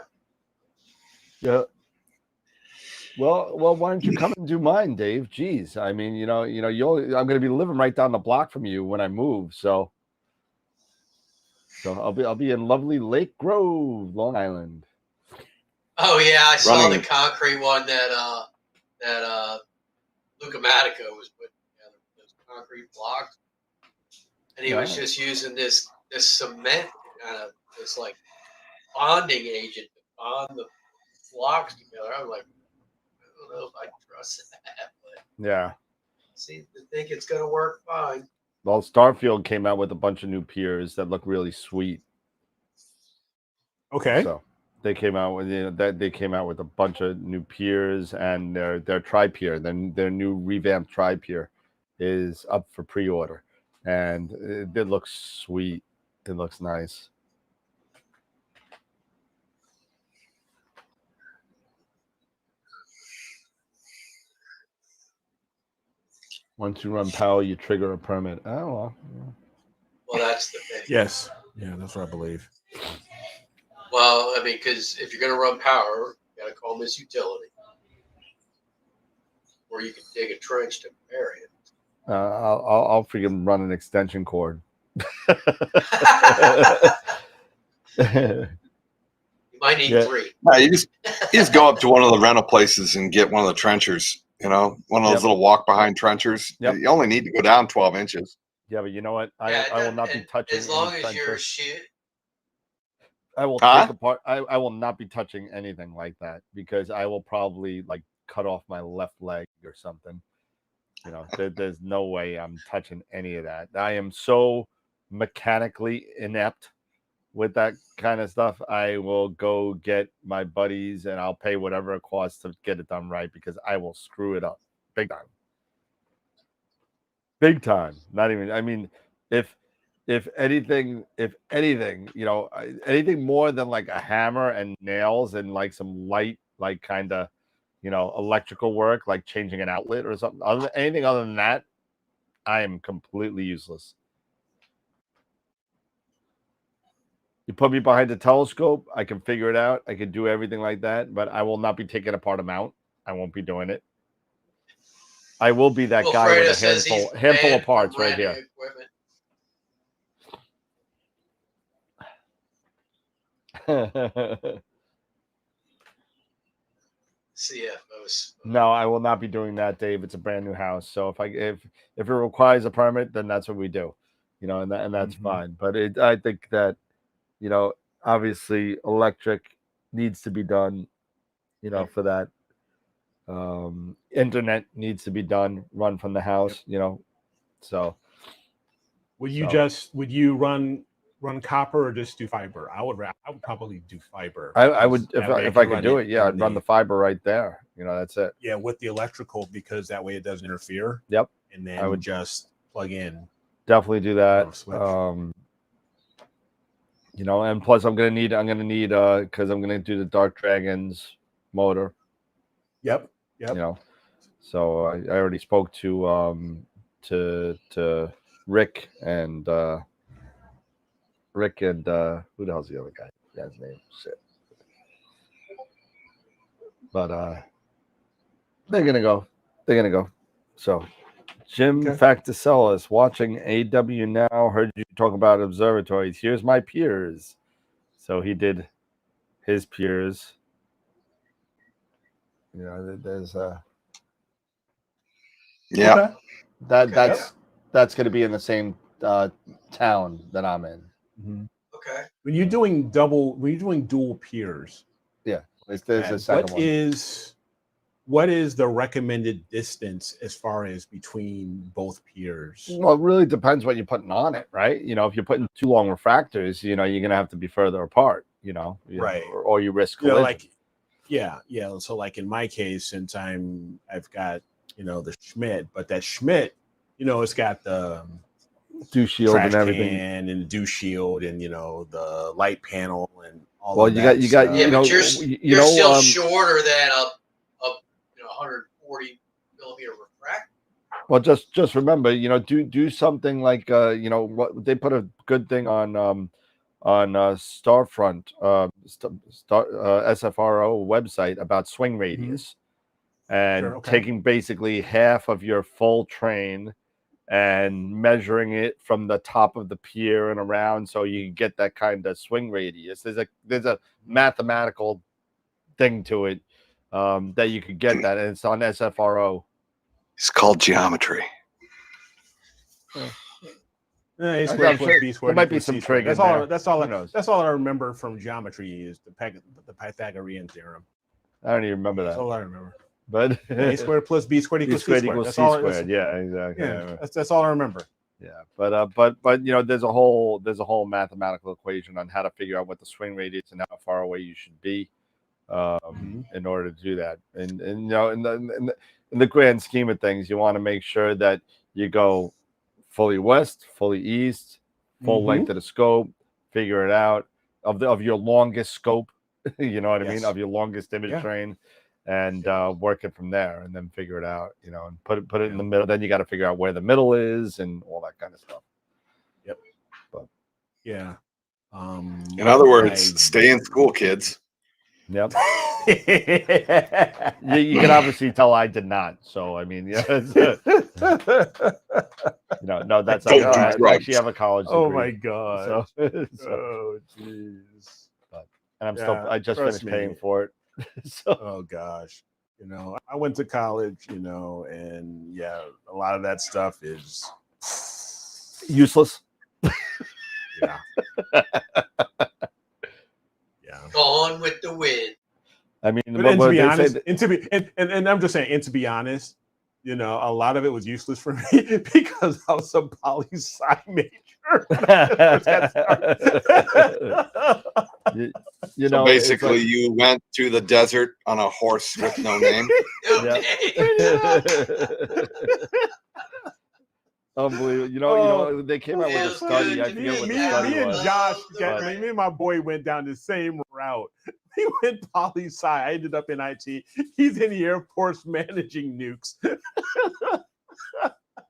Yeah. Well, why don't you come and do mine, Dave? Jeez, I mean, I'm going to be living right down the block from you when I move, so I'll be in lovely Lake Grove, Long Island. Oh yeah, I saw the Running. concrete one that Luca Matico was putting together, those concrete blocks, and he was Yeah. just using this cement kind of this like bonding agent to bond the blocks together. I'm like, I don't know if I trust that, but Yeah. seem to think it's going to work fine. Well, Starfield came out with a bunch of new piers that look really sweet. Okay. So they came out with a bunch of new piers, and their tri-pier, then their new revamped tri-pier is up for pre-order, and it looks sweet. It looks nice. Once you run power, you trigger a permit. Oh well. Well, that's the thing. Yes. Yeah, that's what I believe. Well, I mean, because if you're going to run power, you got to call Miss Utility, or you can dig a trench to bury it. I'll freaking run an extension cord. You might need Yeah. 3. No, you just go up to one of the rental places and get one of the trenchers. You know, one of those Yep. little walk behind trenchers. Yep. You only need to go down 12 inches. Yeah, but you know what? Yeah, I will not be touching as long any as you're trencher. I will Huh? take apart. I will not be touching anything like that because I will probably like cut off my left leg or something. You know, there's no way I'm touching any of that. I am so mechanically inept with that kind of stuff. I will go get my buddies and I'll pay whatever it costs to get it done right because I will screw it up big time. Big time. Not even. I mean, if anything, you know, anything more than like a hammer and nails and like some light, like kind of, you know, electrical work, like changing an outlet or something. Anything other than that, I am completely useless. You put me behind the telescope, I can figure it out. I can do everything like that, but I will not be taking apart a mount. I won't be doing it. I will be that guy with a handful of parts right here. Equipment. CFOs. No, I will not be doing that, Dave. It's a brand new house, so if it requires a permit, then that's what we do, you know, and that's fine. But I think that, you know, obviously electric needs to be done, you know, for that. Internet needs to be done, run from the house, you know. So would you run copper or just do fiber? I would probably do fiber. I would if I could do it, yeah, I'd run the fiber right there. You know, that's it. Yeah, with the electrical because that way it doesn't interfere. Yep. And then I would just plug in. Definitely do that. You know, and plus I'm gonna need because I'm gonna do the Dark Dragons motor. Yep. You know, so I already spoke to Rick and who the hell's the other guy? Guy's name. Shit. But they're gonna go. So Jim Facticellis watching AW now. Heard you talk about observatories. Here's my piers. So he did his piers. You know, there's yeah. That's going to be in the same town that I'm in. Okay. Okay. When you're doing dual piers, There's a second one. What is the recommended distance as far as between both piers? Well, it really depends what you're putting on it, right? If you're putting too long refractors, you're going to have to be further apart, Right. or you risk collision. Yeah. So like in my case, since I've got, the Schmidt, but that Schmidt, it's got the dew shield trash and everything. can and dew shield and, the light panel and all Well, of you that got, stuff. Yeah, but you're still shorter than a 140 millimeter refractor. Well, just remember, do something like what they put a good thing on Starfront SFRO website about swing radius and taking basically half of your full train and measuring it from the top of the pier and around so you can get that kind of swing radius. There's a mathematical thing to it that you could get that, and it's on SFRO. It's called geometry. A squared plus B squared. There might be some trig in there. That's all I remember from geometry is the Pythagorean theorem. I don't even remember that. That's all I remember. But A squared plus B squared equals C squared. C squared. Yeah, exactly. Yeah, that's all I remember. Yeah, but there's a whole mathematical equation on how to figure out what the swing radius and how far away you should be in order to do that. And in the grand scheme of things, you want to make sure that you go fully west, fully east, full length of the scope, figure it out of your longest scope, you know what I mean, of your longest image train, and work it from there, and then figure it out, and put it in the middle. Then you got to figure out where the middle is and all that kind of stuff. Yep. But yeah. In other words, stay in school, kids. Yep. you can obviously tell I did not. So I mean, yeah. No, that's I actually have a college degree. Oh my god. Oh jeez. And I just finished paying for it. So. Oh gosh. I went to college, and a lot of that stuff is useless. Yeah. Gone with the wind. I mean, but to be honest, and I'm just saying, and to be honest, a lot of it was useless for me because I was a poli-sci major. So basically, you went to the desert on a horse with no name. Unbelievable. They came out with a study. I forget what the study was. Me and Josh, me and my boy went down the same route. He went poli-sci. I ended up in IT. He's in the Air Force managing nukes.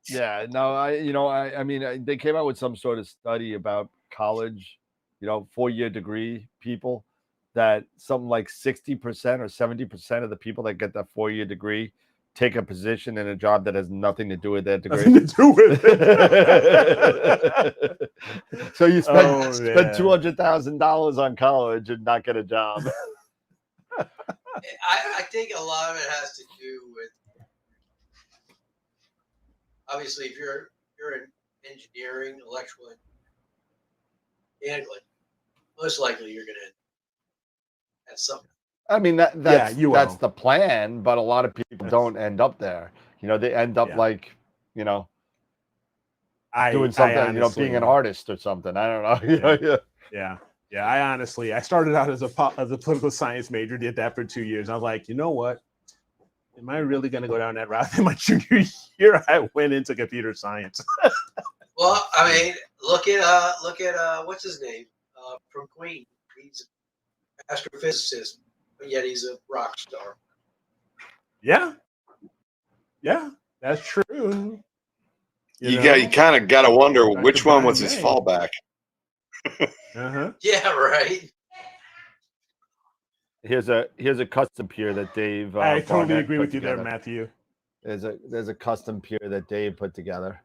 Yeah, no, I mean, they came out with some sort of study about college, 4-year degree people, that something like 60% or 70% of the people that get that 4-year degree take a position in a job that has nothing to do with that degree. Nothing to do with it. So you spend $200,000 on college and not get a job. I think a lot of it has to do with, obviously, if you're in engineering, electrical, mechanical, most likely you're going to have something. I mean, that's the plan, but a lot of people don't end up there. They end up like, doing something, honestly, being an artist or something. I don't know. Yeah. I started out as a political science major, did that for 2 years. I was like, you know what? Am I really going to go down that route? In my junior year, I went into computer science. Well, I mean, look at what's his name from Queen. He's an astrophysicist, but yet he's a rock star. Yeah, that's true. You kind of got to wonder which one was his fallback. Yeah, right. Here's a custom pier that Dave. I totally agree with you there, Matthew. There's a custom pier that Dave put together.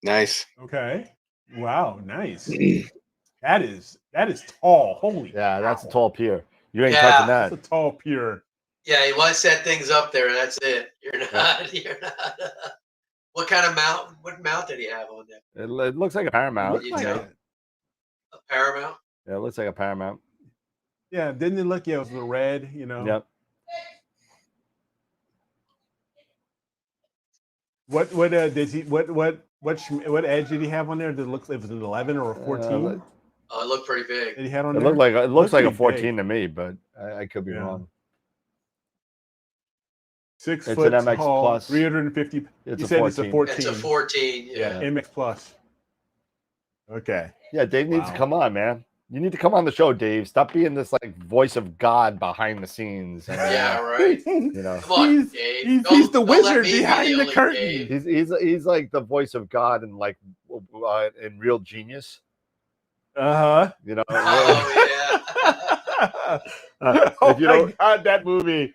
Nice. Okay. Wow. Nice. That is tall. Holy. Yeah, that's a tall pier. You ain't touching that. That's a tall pier. Yeah, he wants set things up there. That's it. You're not. What kind of mount? What mount did he have on there? It looks like a Paramount. A Paramount. Yeah, it looks like a Paramount. Yeah, didn't it look? Yeah, it was the red. You know. Yep. What did he? What edge did he have on there? Did it look like it was an 11 or a 14? Oh, it looked pretty big. That he had on It there. looks like a pretty 14 big. to me, but I could be wrong. 6 It's foot an MX tall, Plus. 350. It's You a said 14. it's a 14. It's a 14. Yeah, MX Plus. Okay. Yeah, Dave needs to come on, man. You need to come on the show, Dave. Stop being this like voice of God behind the scenes. And, Yeah, right. You know, Come on, Dave. He's the Don't let wizard me be behind the only curtain. Dave. he's like the voice of God in like in Real Genius. You know. Oh yeah. Oh if you my don't, God, that movie.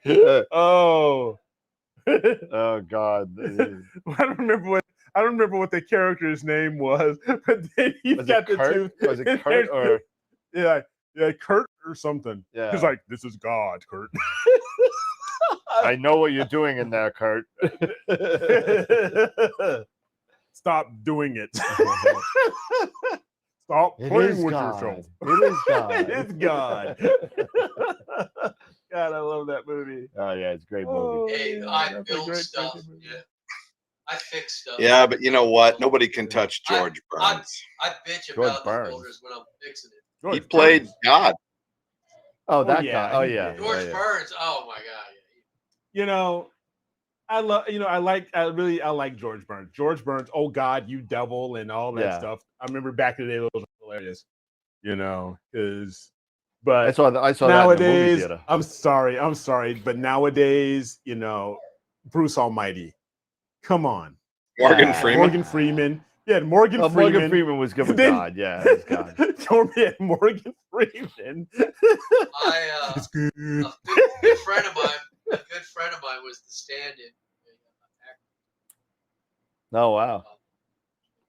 Oh. Oh God. I don't remember what the character's name was, but then he's Was got it the Kurt? two. Was it Kurt or yeah, Kurt or something. Yeah. He's like, "This is God, Kurt." I know what you're doing in there, Kurt. Stop doing it. Stop It playing is with God. yourself. It is God. It is God. God, I love that movie. Oh yeah, it's a great movie. Hey, yeah, I that's a build great stuff. freaking movie. Yeah. I fix stuff. Yeah, but you know what? Nobody can touch George Burns. I bitch George about Burns. the builders when I'm fixing it. He George played Burns. God. Oh, that yeah, guy. Oh he yeah. did. George Oh, yeah. Burns. Oh my God. You know, I like George Burns. George Burns, oh God, you devil, and all that Yeah. stuff. I remember back in the day, those were hilarious. You know, but I saw that in the movie nowadays, theater. I'm sorry, but nowadays, you know, Bruce Almighty, come on, Morgan Yeah. Freeman. Morgan Freeman, yeah, Morgan Oh, Freeman. Morgan Freeman was good with Then- God. Yeah, it was God. Morgan Freeman. It's good. A good friend of mine was the stand-in. Oh wow.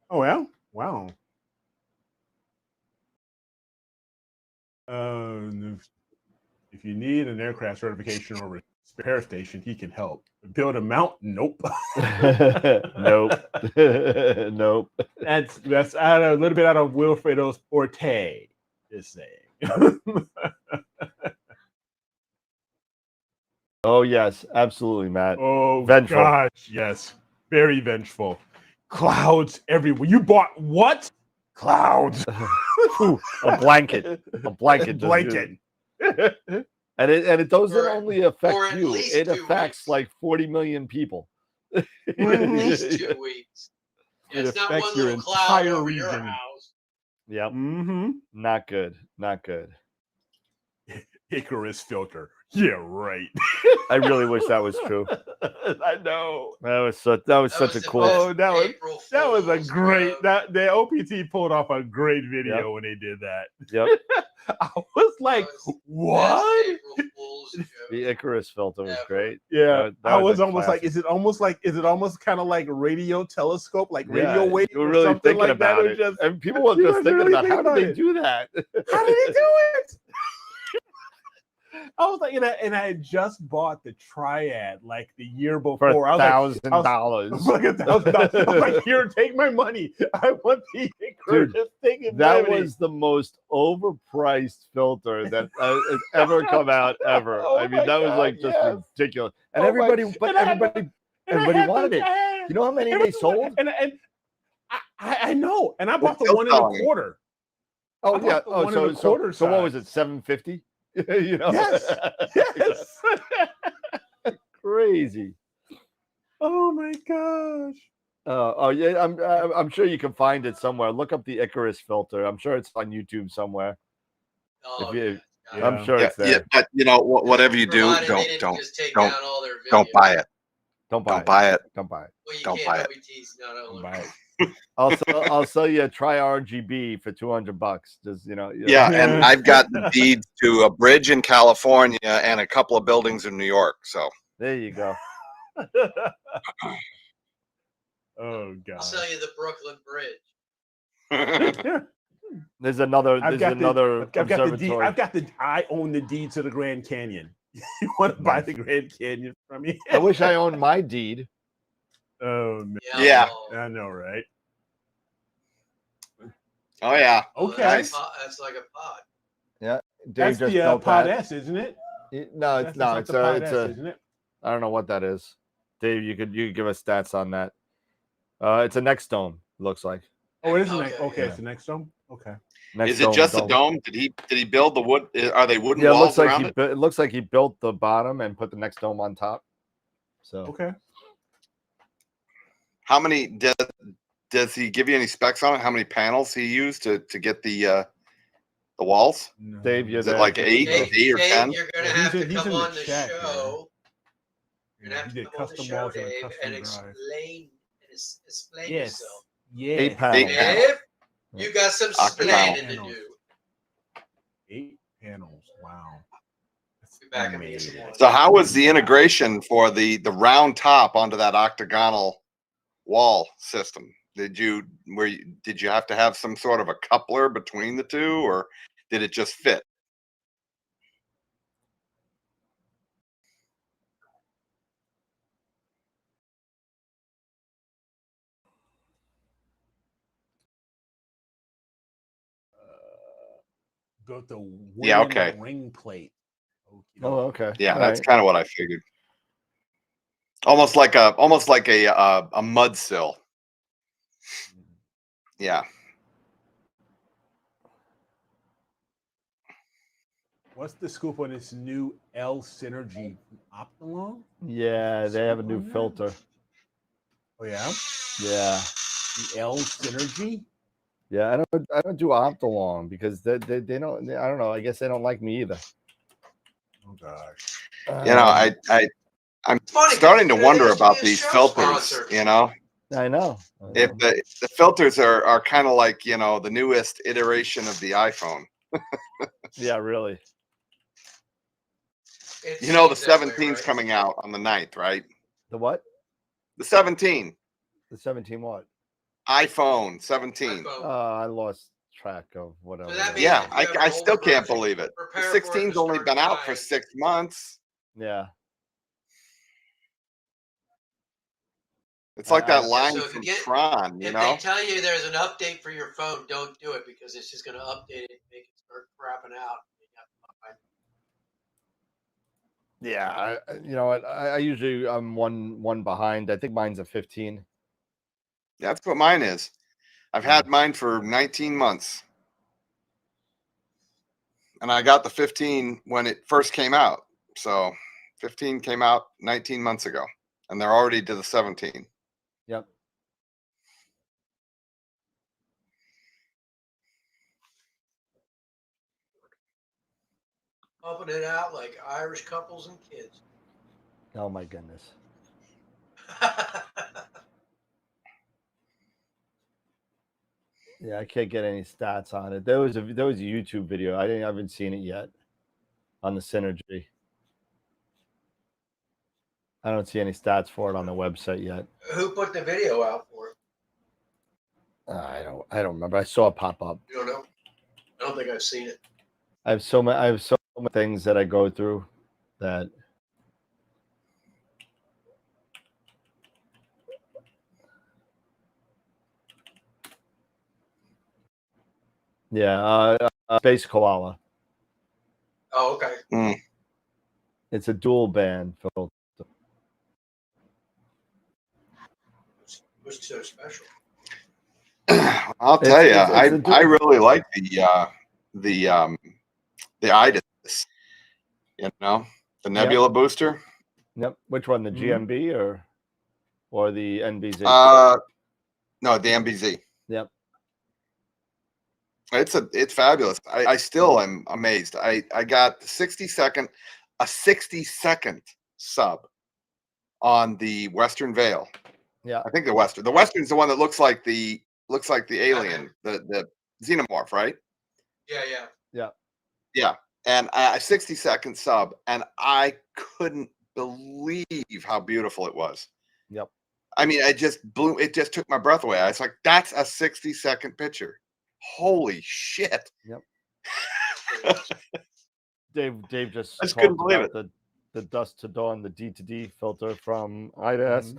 Oh well, wow. If you need an aircraft certification or repair station, he can help. Build a mount? Nope. Nope. Nope. That's a little bit out of Wilfredo's forte. Just saying. Oh yes, absolutely, Matt. Oh Vengeful. gosh, yes, very vengeful. Clouds everywhere. You bought what? Clouds. Ooh, a blanket. A blanket. just- Blanket. And it doesn't For- only for affect at you. least It 2 affects weeks. like 40 million people. For at least 2 weeks. It It's not affects one your little cloud entire over your region. house. Yep. Mm-hmm. Not good. Not good. Icarus filter. Yeah, right. I really wish that was true. I know. That was such a the cool. best Oh, that was- April That was a Fool's great. joke. That the OPT pulled off a great video Yep. when they did that. Yep. I was like, That was the best what? April Fool's joke. The Icarus filter was Ever. great. Yeah, That I was was a almost like, classic. is it almost kind of like radio telescope, like radio Yeah, wave you were or really something thinking like that? about Or it. just, And people were you just were thinking really about thinking how about did they it. do that? how did he do it? I was like, and I had just bought the Triad like the year before. For I was like, $1,000. like $1,000. I was like, here, take my money. I want the Icarus thing in That Miami. was the most overpriced filter that has ever come out ever. Oh I mean, my that was God, like just yes. ridiculous. And Oh my- everybody, and I had everybody And I had wanted the- it. I- You know how many they sold? And I know. And I bought the still one and a selling. quarter. I Oh bought yeah. the Oh, one and a so quarter so what was size. it? 750? You know? Yes. Yes. Crazy. Oh my gosh. Oh yeah. I'm sure you can find it somewhere. Look up the Icarus filter. I'm sure it's on YouTube somewhere. Oh, If you- yeah. I'm sure Yeah, it's there. yeah, but you know, whatever you do, Provided they didn't don't just take don't- down all their don't videos. buy it. Don't buy Don't it. buy it. Don't buy it. Well, you Don't can't. buy it. WT's not Don't on buy it. I'll sell you a tri-RGB for $200. Just Yeah, and I've got the deeds to a bridge in California and a couple of buildings in New York. So There you go. Oh I'll god. sell you the Brooklyn Bridge. There's another. I've There's got another I've got the deed. observatory. I own the deed to the Grand Canyon. You want to buy the Grand Canyon from me? I wish I owned my deed. Oh man. Yeah. well, I know, right? Oh yeah. Oh, Okay. that's, that's like a pod. Yeah, Dave That's just the built Pod that. S, isn't it? No, That's it's no, not it's the Pod it's S, isn't it? I don't know what that is. Dave, you could give us stats on that. It's a next dome. Looks like. Oh, it is Okay, next. Okay, yeah. it's the next dome. Okay. Next Is it just a dome? Did he build the wood? Are they wooden Yeah, it walls looks like around it? it looks like he built the bottom and put the next dome on top. So Okay. How many does he give you any specs on it? How many panels he used to get the walls? No. Dave, you're Is it there. like 8 or 10? You're going to Yeah, have to he's come in the on the chat here. show. You're Yeah, going he to have did to come on the custom show, walls and a Dave, custom and drive. explain Yes. yourself. Yes. 8 panels. Dave, you got some Octagonal. explaining to do. 8 panels. Wow. That's Be back and get some amazing. more. So how was the integration for the round top onto that octagonal wall system? Did you have to have some sort of a coupler between the two, or did it just fit? Built the wooden Yeah, okay. ring plate. Oh, okay. Yeah, All that's right. kind of what I figured. Almost like a mud sill. Yeah. What's the scoop on this new L Synergy Optimum? Yeah, they have a new Scoop on filter. that? Oh yeah, Yeah. the L Synergy. Yeah, I don't do Optilong because they don't. I don't know. I guess they don't like me either. Oh gosh. You know, I'm Funny, starting to you know, wonder there used to about be a these show filters, sponsor. you know. I know. If the filters are kind of like, you know, the newest iteration of the iPhone. Yeah, really. It You know, the seems that way, 17's right? coming out on the 9th, right? The what? The 17. The 17 what? iPhone 17. iPhone. I lost track of whatever. So that that means Yeah, if you have an I still older can't version, believe it. The prepare for it to 16's only start been out for dying. 6 months. Yeah. It's like that I- line So if from you get- Tron, you If know? they tell you there's an update for your phone, don't do it because it's just going to update it and make it start crapping out. Yeah, you know what? I usually I'm one behind. I think mine's a 15. That's what mine is. I've had mine for 19 months. And I got the 15 when it first came out. So 15 came out 19 months ago. And they're already to the 17. Yep. Pumping it out like Irish couples and kids. Oh my goodness. Yeah, I can't get any stats on it. There was a YouTube video. I haven't seen it yet on the Synergy. I don't see any stats for it on the website yet. Who put the video out for it? I don't remember. I saw it pop up. You don't know? I don't think I've seen it. I have so many things that I go through that yeah, Space Koala. Oh, okay. It's a dual band filter. What's so special? I'll tell you, it's I really like the IDIS, you know, the Nebula booster. Yep. Which one, the GMB or the NBZ? No, the MBZ. Yep. It's fabulous. I still am amazed. I got a 60-second sub on the Western Veil. Yeah. I think the Western's the one that looks like the alien, the xenomorph, right? Yeah. And a 60-second sub, and I couldn't believe how beautiful it was. Yep. I mean, it just took my breath away. I was like, that's a 60-second picture. Holy shit. Yep. Dave just I just couldn't believe it. The Dust to Dawn, the D2D filter from IDIS.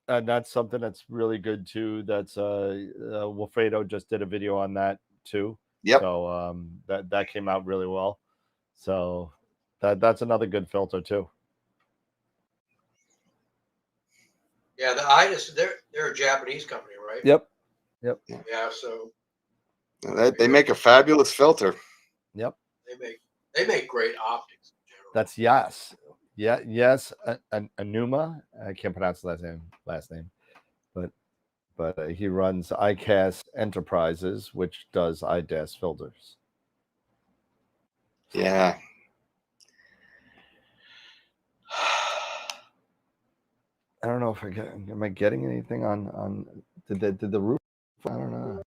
And that's something that's really good too. That's Wilfredo just did a video on that too. Yep. So that came out really well. So that's another good filter too. Yeah, the Itis, they're a Japanese company, right? Yep. Yeah, so They make a fabulous filter. Yep. they make great optics in general. That's Yas. Yeah, yes, Anuma. I can't pronounce the last name, but he runs ICAS Enterprises, which does IDAS filters. Yeah. I don't know if am I getting anything on did the roof? I don't know.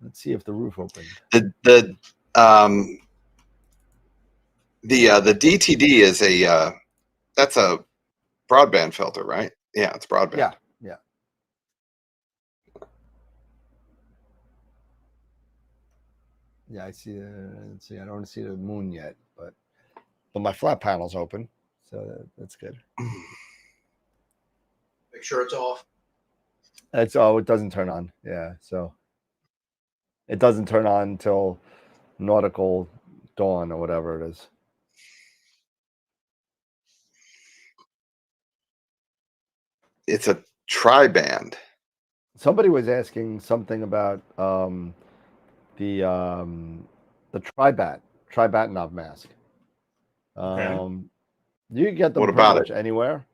Let's see if the roof opened. The DTD is that's a broadband filter, right? Yeah, it's broadband. Yeah. Yeah, I see. Let's see, I don't see the moon yet, but my flat panel's open, so that's good. Make sure it's off. It doesn't turn on. Yeah, so it doesn't turn on until nautical dawn or whatever it is. It's a tri-band. Somebody was asking something about the Tribatinov mask. Okay. You can get them What pretty about much anywhere.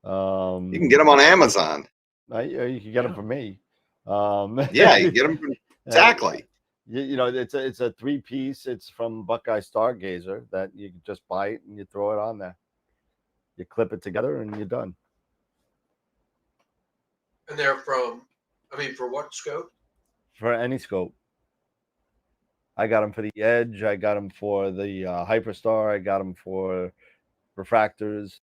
You can get them on Amazon. You can get them from me. Yeah, you get them from, exactly. You know, it's a 3-piece. It's from Buckeye Stargazer that you can just buy it and you throw it on there. You clip it together and you're done. And they're for what scope? For any scope. I got them for the Edge. I got them for the Hyperstar. I got them for refractors.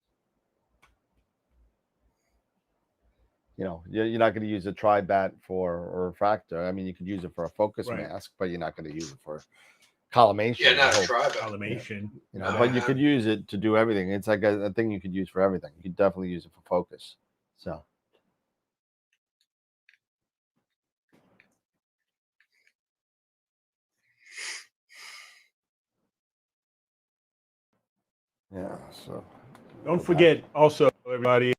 You know, you're not going to use a tri-bat for a refractor. I mean, you could use it for a focus mask, but you're not going to use it for collimation. Yeah, not a tri-bat. Collimation. You know, but you could use it to do everything. It's like a thing you could use for everything. You could definitely use it for focus. So. Yeah, so Don't forget also, everybody,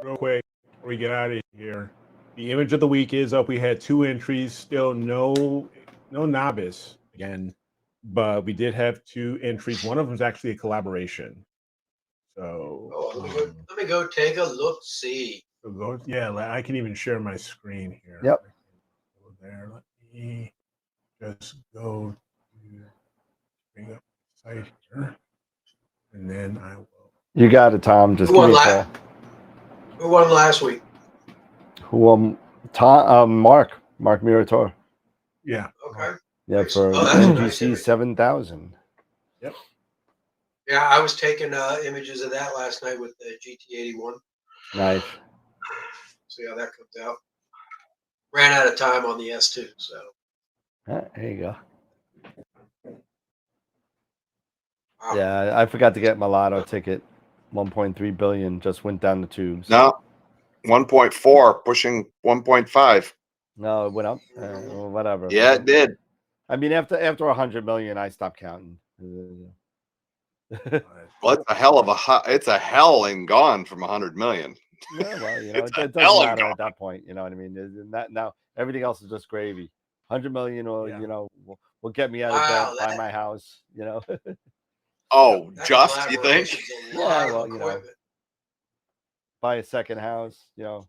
real quick before we get out of here, the image of the week is up. We had 2 entries, still no novice again, but we did have 2 entries. One of them is actually a collaboration. So let me go take a look. See. I can even share my screen here. Yep. Go there. Let me just go to bring up the site here. And then I will. You got it, Tom. Just give me a call. Who won last week? Who won? Tom, Mark Murator. Yeah. Okay. Yeah, for NGC 7000. Yep. Yeah, I was taking images of that last night with the GT81. Nice. See how that comes out. Ran out of time on the S2, so. There you go. Wow. Yeah, I forgot to get my lotto ticket. 1.3 billion just went down the tubes. No, 1.4 pushing 1.5. No, it went up. Whatever. Yeah, it did. I mean, after 100 million, I stopped counting. Well, it's a hell and gone from 100 million. Yeah, well, you know, it doesn't matter at that point. You know what I mean? Now everything else is just gravy. 100 million, or you know, will get me out of debt, buy my house. You know. Oh, just you think? Yeah, well, you know, buy a second house. You know,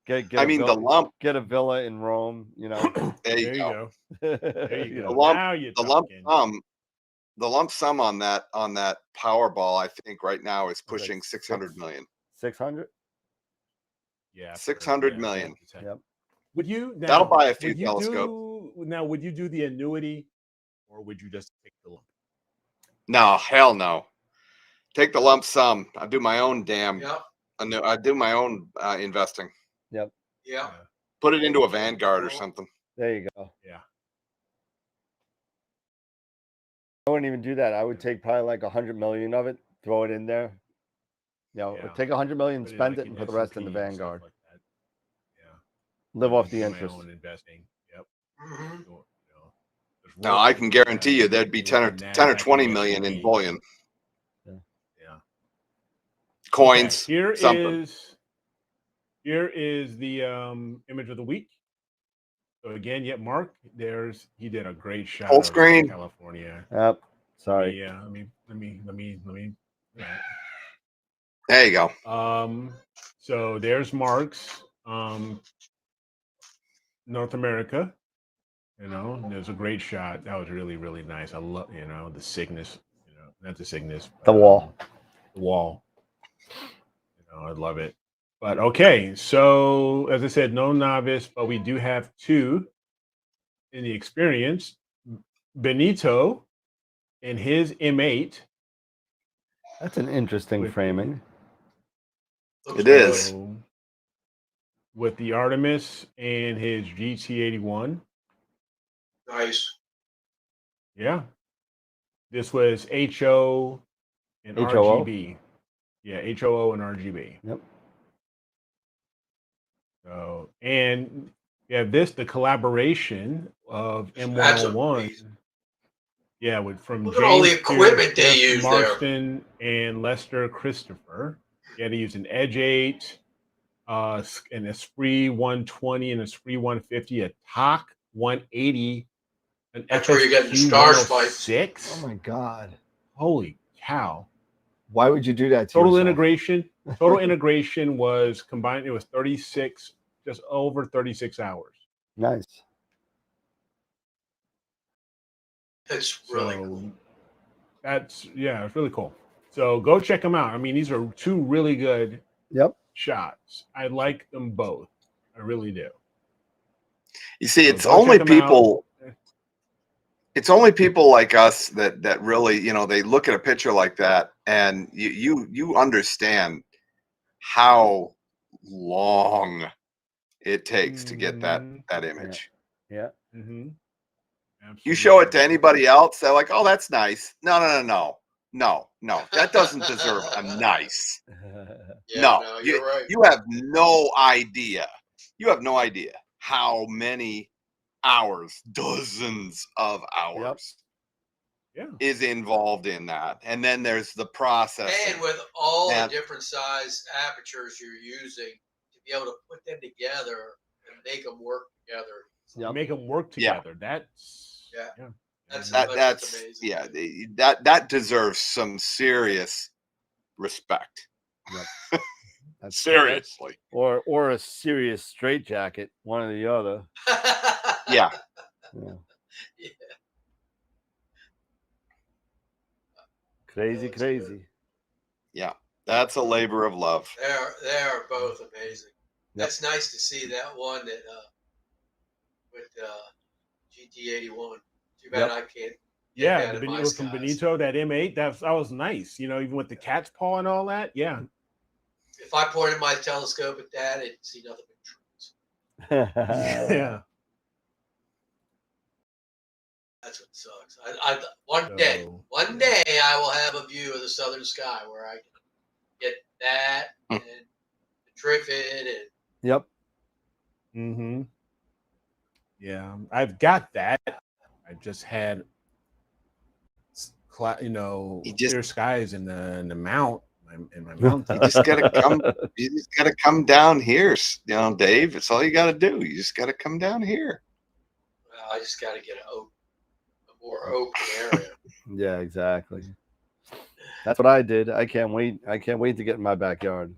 get get a villa in Rome. You know, there you go. There you go. The lump sum on that Powerball, I think right now is pushing 600 million. 600. Yeah, 600 million. Yep. Would you? That'll buy a few telescopes. Now, would you do the annuity, or would you just take the lump? No, hell no. Take the lump sum. I do my own I do my own investing. Yep. Yeah. Put it into a Vanguard or something. There you go. Yeah. I wouldn't even do that. I would take probably like 100 million of it, throw it in there. Yeah. take 100 million, Put spend like it, and put the rest in the S&P and stuff Vanguard. like that. Yeah. Live off the Do my interest. own investing. Yep. Mhm. You know, just No, work I can with, guarantee you there'd be with 10 the or 10 or NASDAQ 20 and the million in S&P. bullion, Yeah. coins, Okay, something. here is the image of the week. So again, Mark, he did a great shot Full of screen. California. Yep. Sorry. Let me. All right. There you go. So there's Mark's North America. And there's a great shot. That was really, really nice. I love, the Cygnus, not the Cygnus, but, The wall. The wall. I love it. But okay, so as I said, no novice, but we do have two in the experience. Benito and his M8. That's an interesting With framing. It is. With the Artemis and his GT81. Nice. Yeah. This was HO and HOO? RGB. Yeah, HOO and RGB. Yep. So, and the collaboration of That's M101. amazing. Yeah, from Look at all the James equipment they Pierce, use Marston, and Lester Christopher. Yeah, they use an Edge 8, an Esprit 120, and Esprit 150, a TOC 180, an That's where you're getting FSQ star spikes. 106. Oh my God. Holy cow. Why would you do that to Total yourself? integration was combined. It was 36, just over 36 hours. Nice. It's really cool. It's really cool. So go check them out. I mean, these are two really good shots. I like them both. I really do. You see, So it's go only check 'em out. people. It's only people like us that really, they look at a picture like that and you understand how long it takes to get that image. Yeah. Mm-hmm. You show it to anybody else, they're like, "Oh, that's nice." No. That doesn't deserve a nice. Yeah, No, you're right. you have no idea. You have no idea how many hours, dozens of hours, is involved in that. And then there's the process. And with all the different size apertures you're using to be able to put them together and make them work together. Make them work together. That's amazing. That deserves some serious respect. Yep. Seriously. Or a serious straitjacket, one or the other. Yeah. Crazy. Yeah. That's a labor of love. They are both amazing. That's nice to see that one that with GT81. Too bad I can't. Yeah, from Benito, that M8, that was nice. Even with the cat's paw and all that. Yeah. If I pointed my telescope at that, it'd see nothing but trees. Yeah. That's what sucks. One day I will have a view of the southern sky where I can get that and the Triffid and. Yep. Mm-hmm. Yeah, I've got that. I just had, clear skies in the mount. In my mountain. You just gotta come down here, Dave. It's all you gotta do. You just gotta come down here. Well, I just gotta get a more open area. Yeah, exactly. That's what I did. I can't wait to get in my backyard.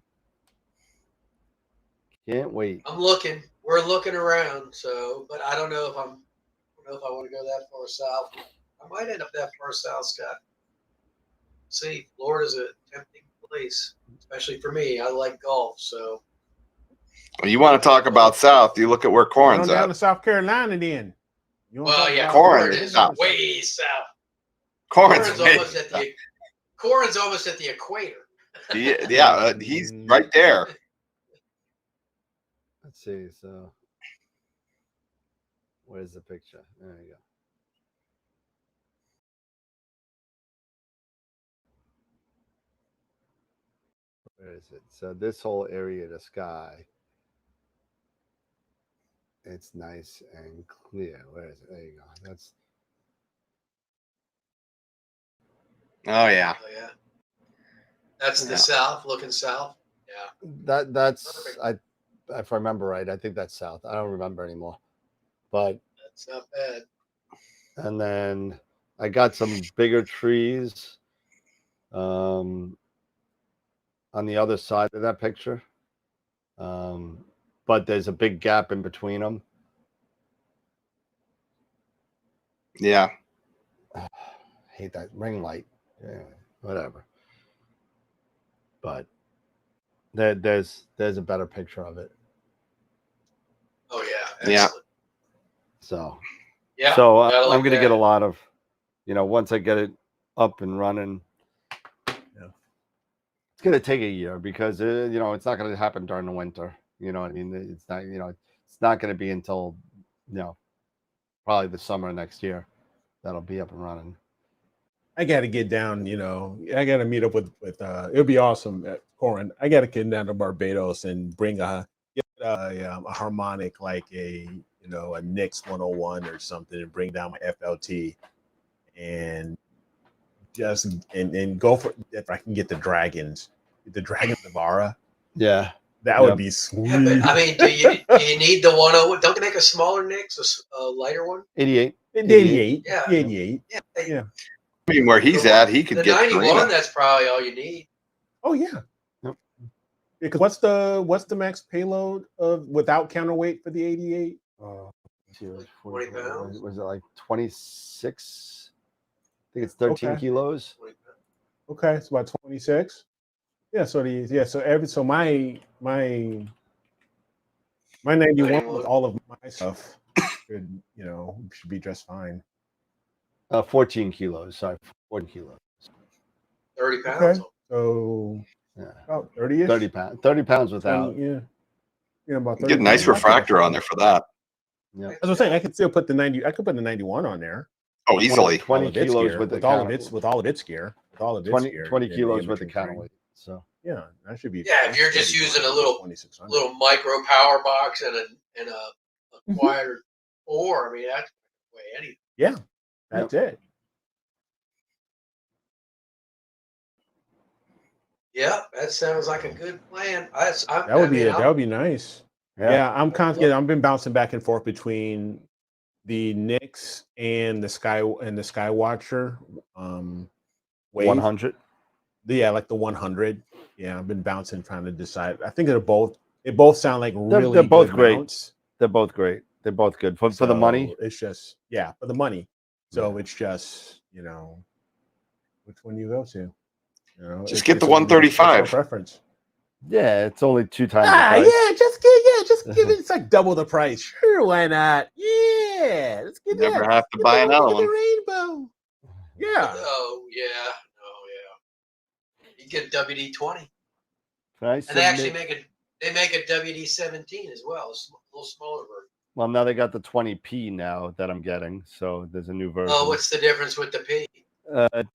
Can't wait. I'm looking. We're looking around. So, but I don't know if I want to go that far south. I might end up that far south, Scott. See, Florida's a tempting place, especially for me. I like golf, so. Well, you want to talk about south? You look at where Corin's down at. to South Carolina, then. Corin is way south. Corin's almost at the equator. Yeah, he's right there. Let's see. So, where's the picture? There you go. Where is it? So this whole area of the sky, it's nice and clear. Where is it? There you go. That's Oh yeah. Oh yeah. That's the Yeah. south, looking south. Yeah. that's Perfect. if I remember right, I think that's south. I don't remember anymore. But That's not bad. and then I got some bigger trees on the other side of that picture. But there's a big gap in between them. Yeah. Hate that ring light. Yeah, whatever. But there's a better picture of it. Oh yeah. Yeah. Excellent. So Yeah. so gotta I'm look gonna at get a it. lot of, once I get it up and running. It's gonna take a year because it's not gonna happen during the winter. You know what I mean? It's not it's not gonna be until probably the summer next year that'll be up and running. I got to get down. I got to meet up with It'll be awesome, Corin. I got to get down to Barbados and bring a harmonic like a Nix 101 or something, and bring down my FLT and just and go for, if I can get the dragons of Ara. Yeah, That would be sweet. Yeah, but I mean, do you need the 101? Don't they make a smaller Nix, a lighter one? 88. 88. Yeah. 88. Yeah. Yeah. I mean, where he's at, he could The get 91. three. That's probably all you need. Oh yeah. Yep. Because what's the max payload of without counterweight for the 88? 20 pounds. Was it like 26? I think it's 13 kilos. Okay, it's about 26. Yeah, so my 91 with all of my stuff should be just fine. 14 kilos. Sorry, 14 kilos. 30 pounds. Okay, so about 30-ish. 30 pounds. 30 pounds without. 20, about 30 Get a nice pounds. refractor on there for that. Yeah. As I was saying, I could still put the 90. I could put the 91 on there. Oh, easily. 20 kilos with all of its gear. 20 kilos with the counterweight. So yeah, that should be. Yeah, if you're just using a little micro power box and a quieter ore, I mean that's way anything. Yeah, that's it. Yeah, that sounds like a good plan. That would be nice. Yeah, I'm constantly. I've been bouncing back and forth between the Nix and the Skywatcher. 100. Yeah, like the 100. Yeah, I've been bouncing, trying to decide. I think they both sound like really. They're both good great. mounts. They're both great. They're both good for the money. It's just for the money. So it's just which one you go to. Just get the 135. Preference. Yeah, it's only 2 times the price. Yeah, just give it. It's like double the price. Sure, why not? Yeah, let's get Never have to buy another one. Rainbow. Yeah. Oh yeah. You get WD-20. Nice. And they actually make a WD-17 as well, a little smaller version. Well, now they got the 20p now that I'm getting, so there's a new version. Oh, what's the difference with the P?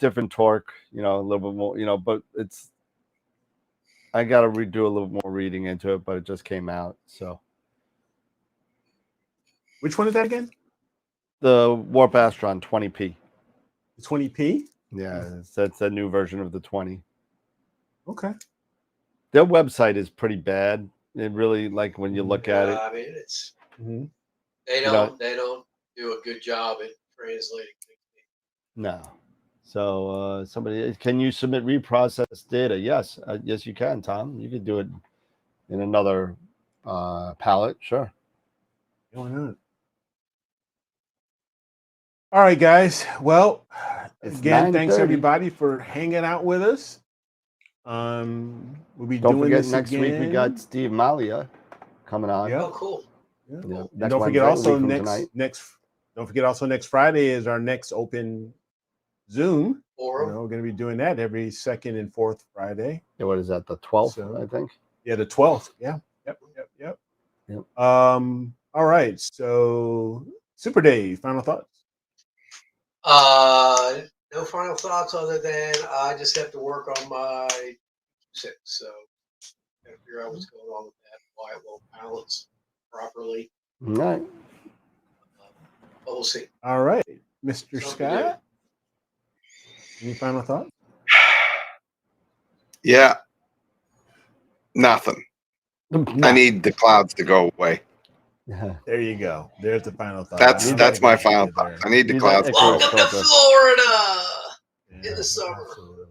Different torque, a little bit more, but I got to redo a little more reading into it, but it just came out, so. Which one is that again? The Warp Astron 20p. The 20p? Yeah, that's a new version of the 20. Okay. Their website is pretty bad. It really, like, when you look at it. I mean, it's they don't do a good job at translating things. No. So somebody, can you submit reprocessed data? Yes, yes you can, Tom. You could do it in another palette, sure. Why not? All right, guys. Well, again, thanks everybody for hanging out with us. We'll be doing this next again. week. We got Steve Malia coming on. Oh, cool. Yeah. Cool. And don't forget also next Friday is our next open Zoom. We're going to be doing that every second and fourth Friday. Yeah, what is that? The 12th, I think. Yeah, the 12th. Yeah. Yep. All right. So, Super Dave, final thoughts? No final thoughts other than I just have to work on my 6. So Gotta figure out what's going on with that, why it won't balance properly. All right. But we'll see. All right, Mr. Something new. Scott. Any final thoughts? Yeah, nothing. I need the clouds to go away. There you go. There's the final thought. That's my final thought. I need the Need clouds that to go Icarus away. Welcome to filter. Florida in the summer. Absolutely.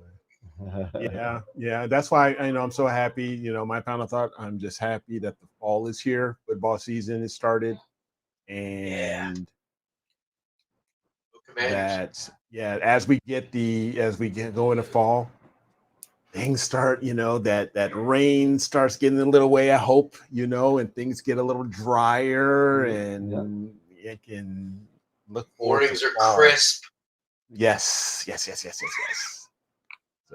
Yeah. That's why I'm so happy. My final thought. I'm just happy that the fall is here. Football season is started, and Commanders. as we go into fall, things start. That rain starts getting a little way. I hope and things get a little drier, and it can look forward Mornings to are fall. crisp. Yes.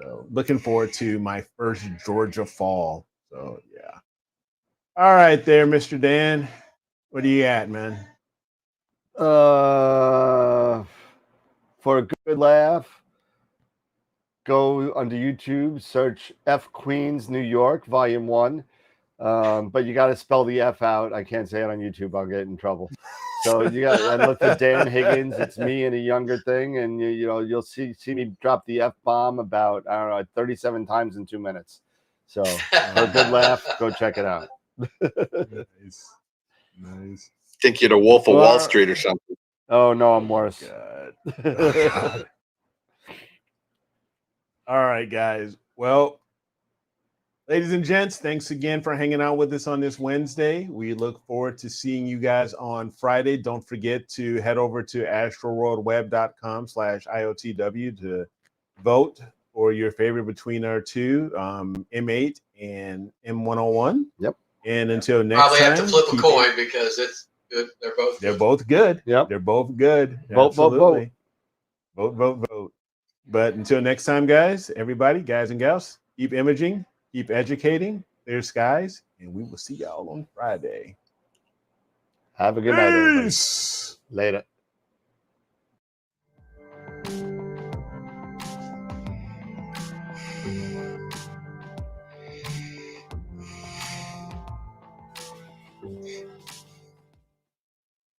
So looking forward to my first Georgia fall. So yeah. All right there, Mr. Dan. What are you at, man? For a good laugh, go onto YouTube, search F Queens New York, Volume 1. But you got to spell the F out. I can't say it on YouTube. I'll get in trouble. So you got to look for Dan Higgins. It's me and a younger thing, and you'll see me drop the F bomb about 37 times in 2 minutes. So for a good laugh, go check it out. Nice. Think you're the Wolf of Wall Street or something. Oh no, I'm worse. God. All right, guys. Well, ladies and gents, thanks again for hanging out with us on this Wednesday. We look forward to seeing you guys on Friday. Don't forget to head over to astroworldweb.com/IOTW to vote for your favorite between our two, M8 and M101. Yep. And until next Probably time, have to flip a coin because it's good. They're both good. Yep. They're both good. Vote, Absolutely. Vote. But until next time, guys, everybody, guys and gals, keep imaging, keep educating, clear skies, and we will see y'all on Friday. Have a good night, everybody. Peace. Later.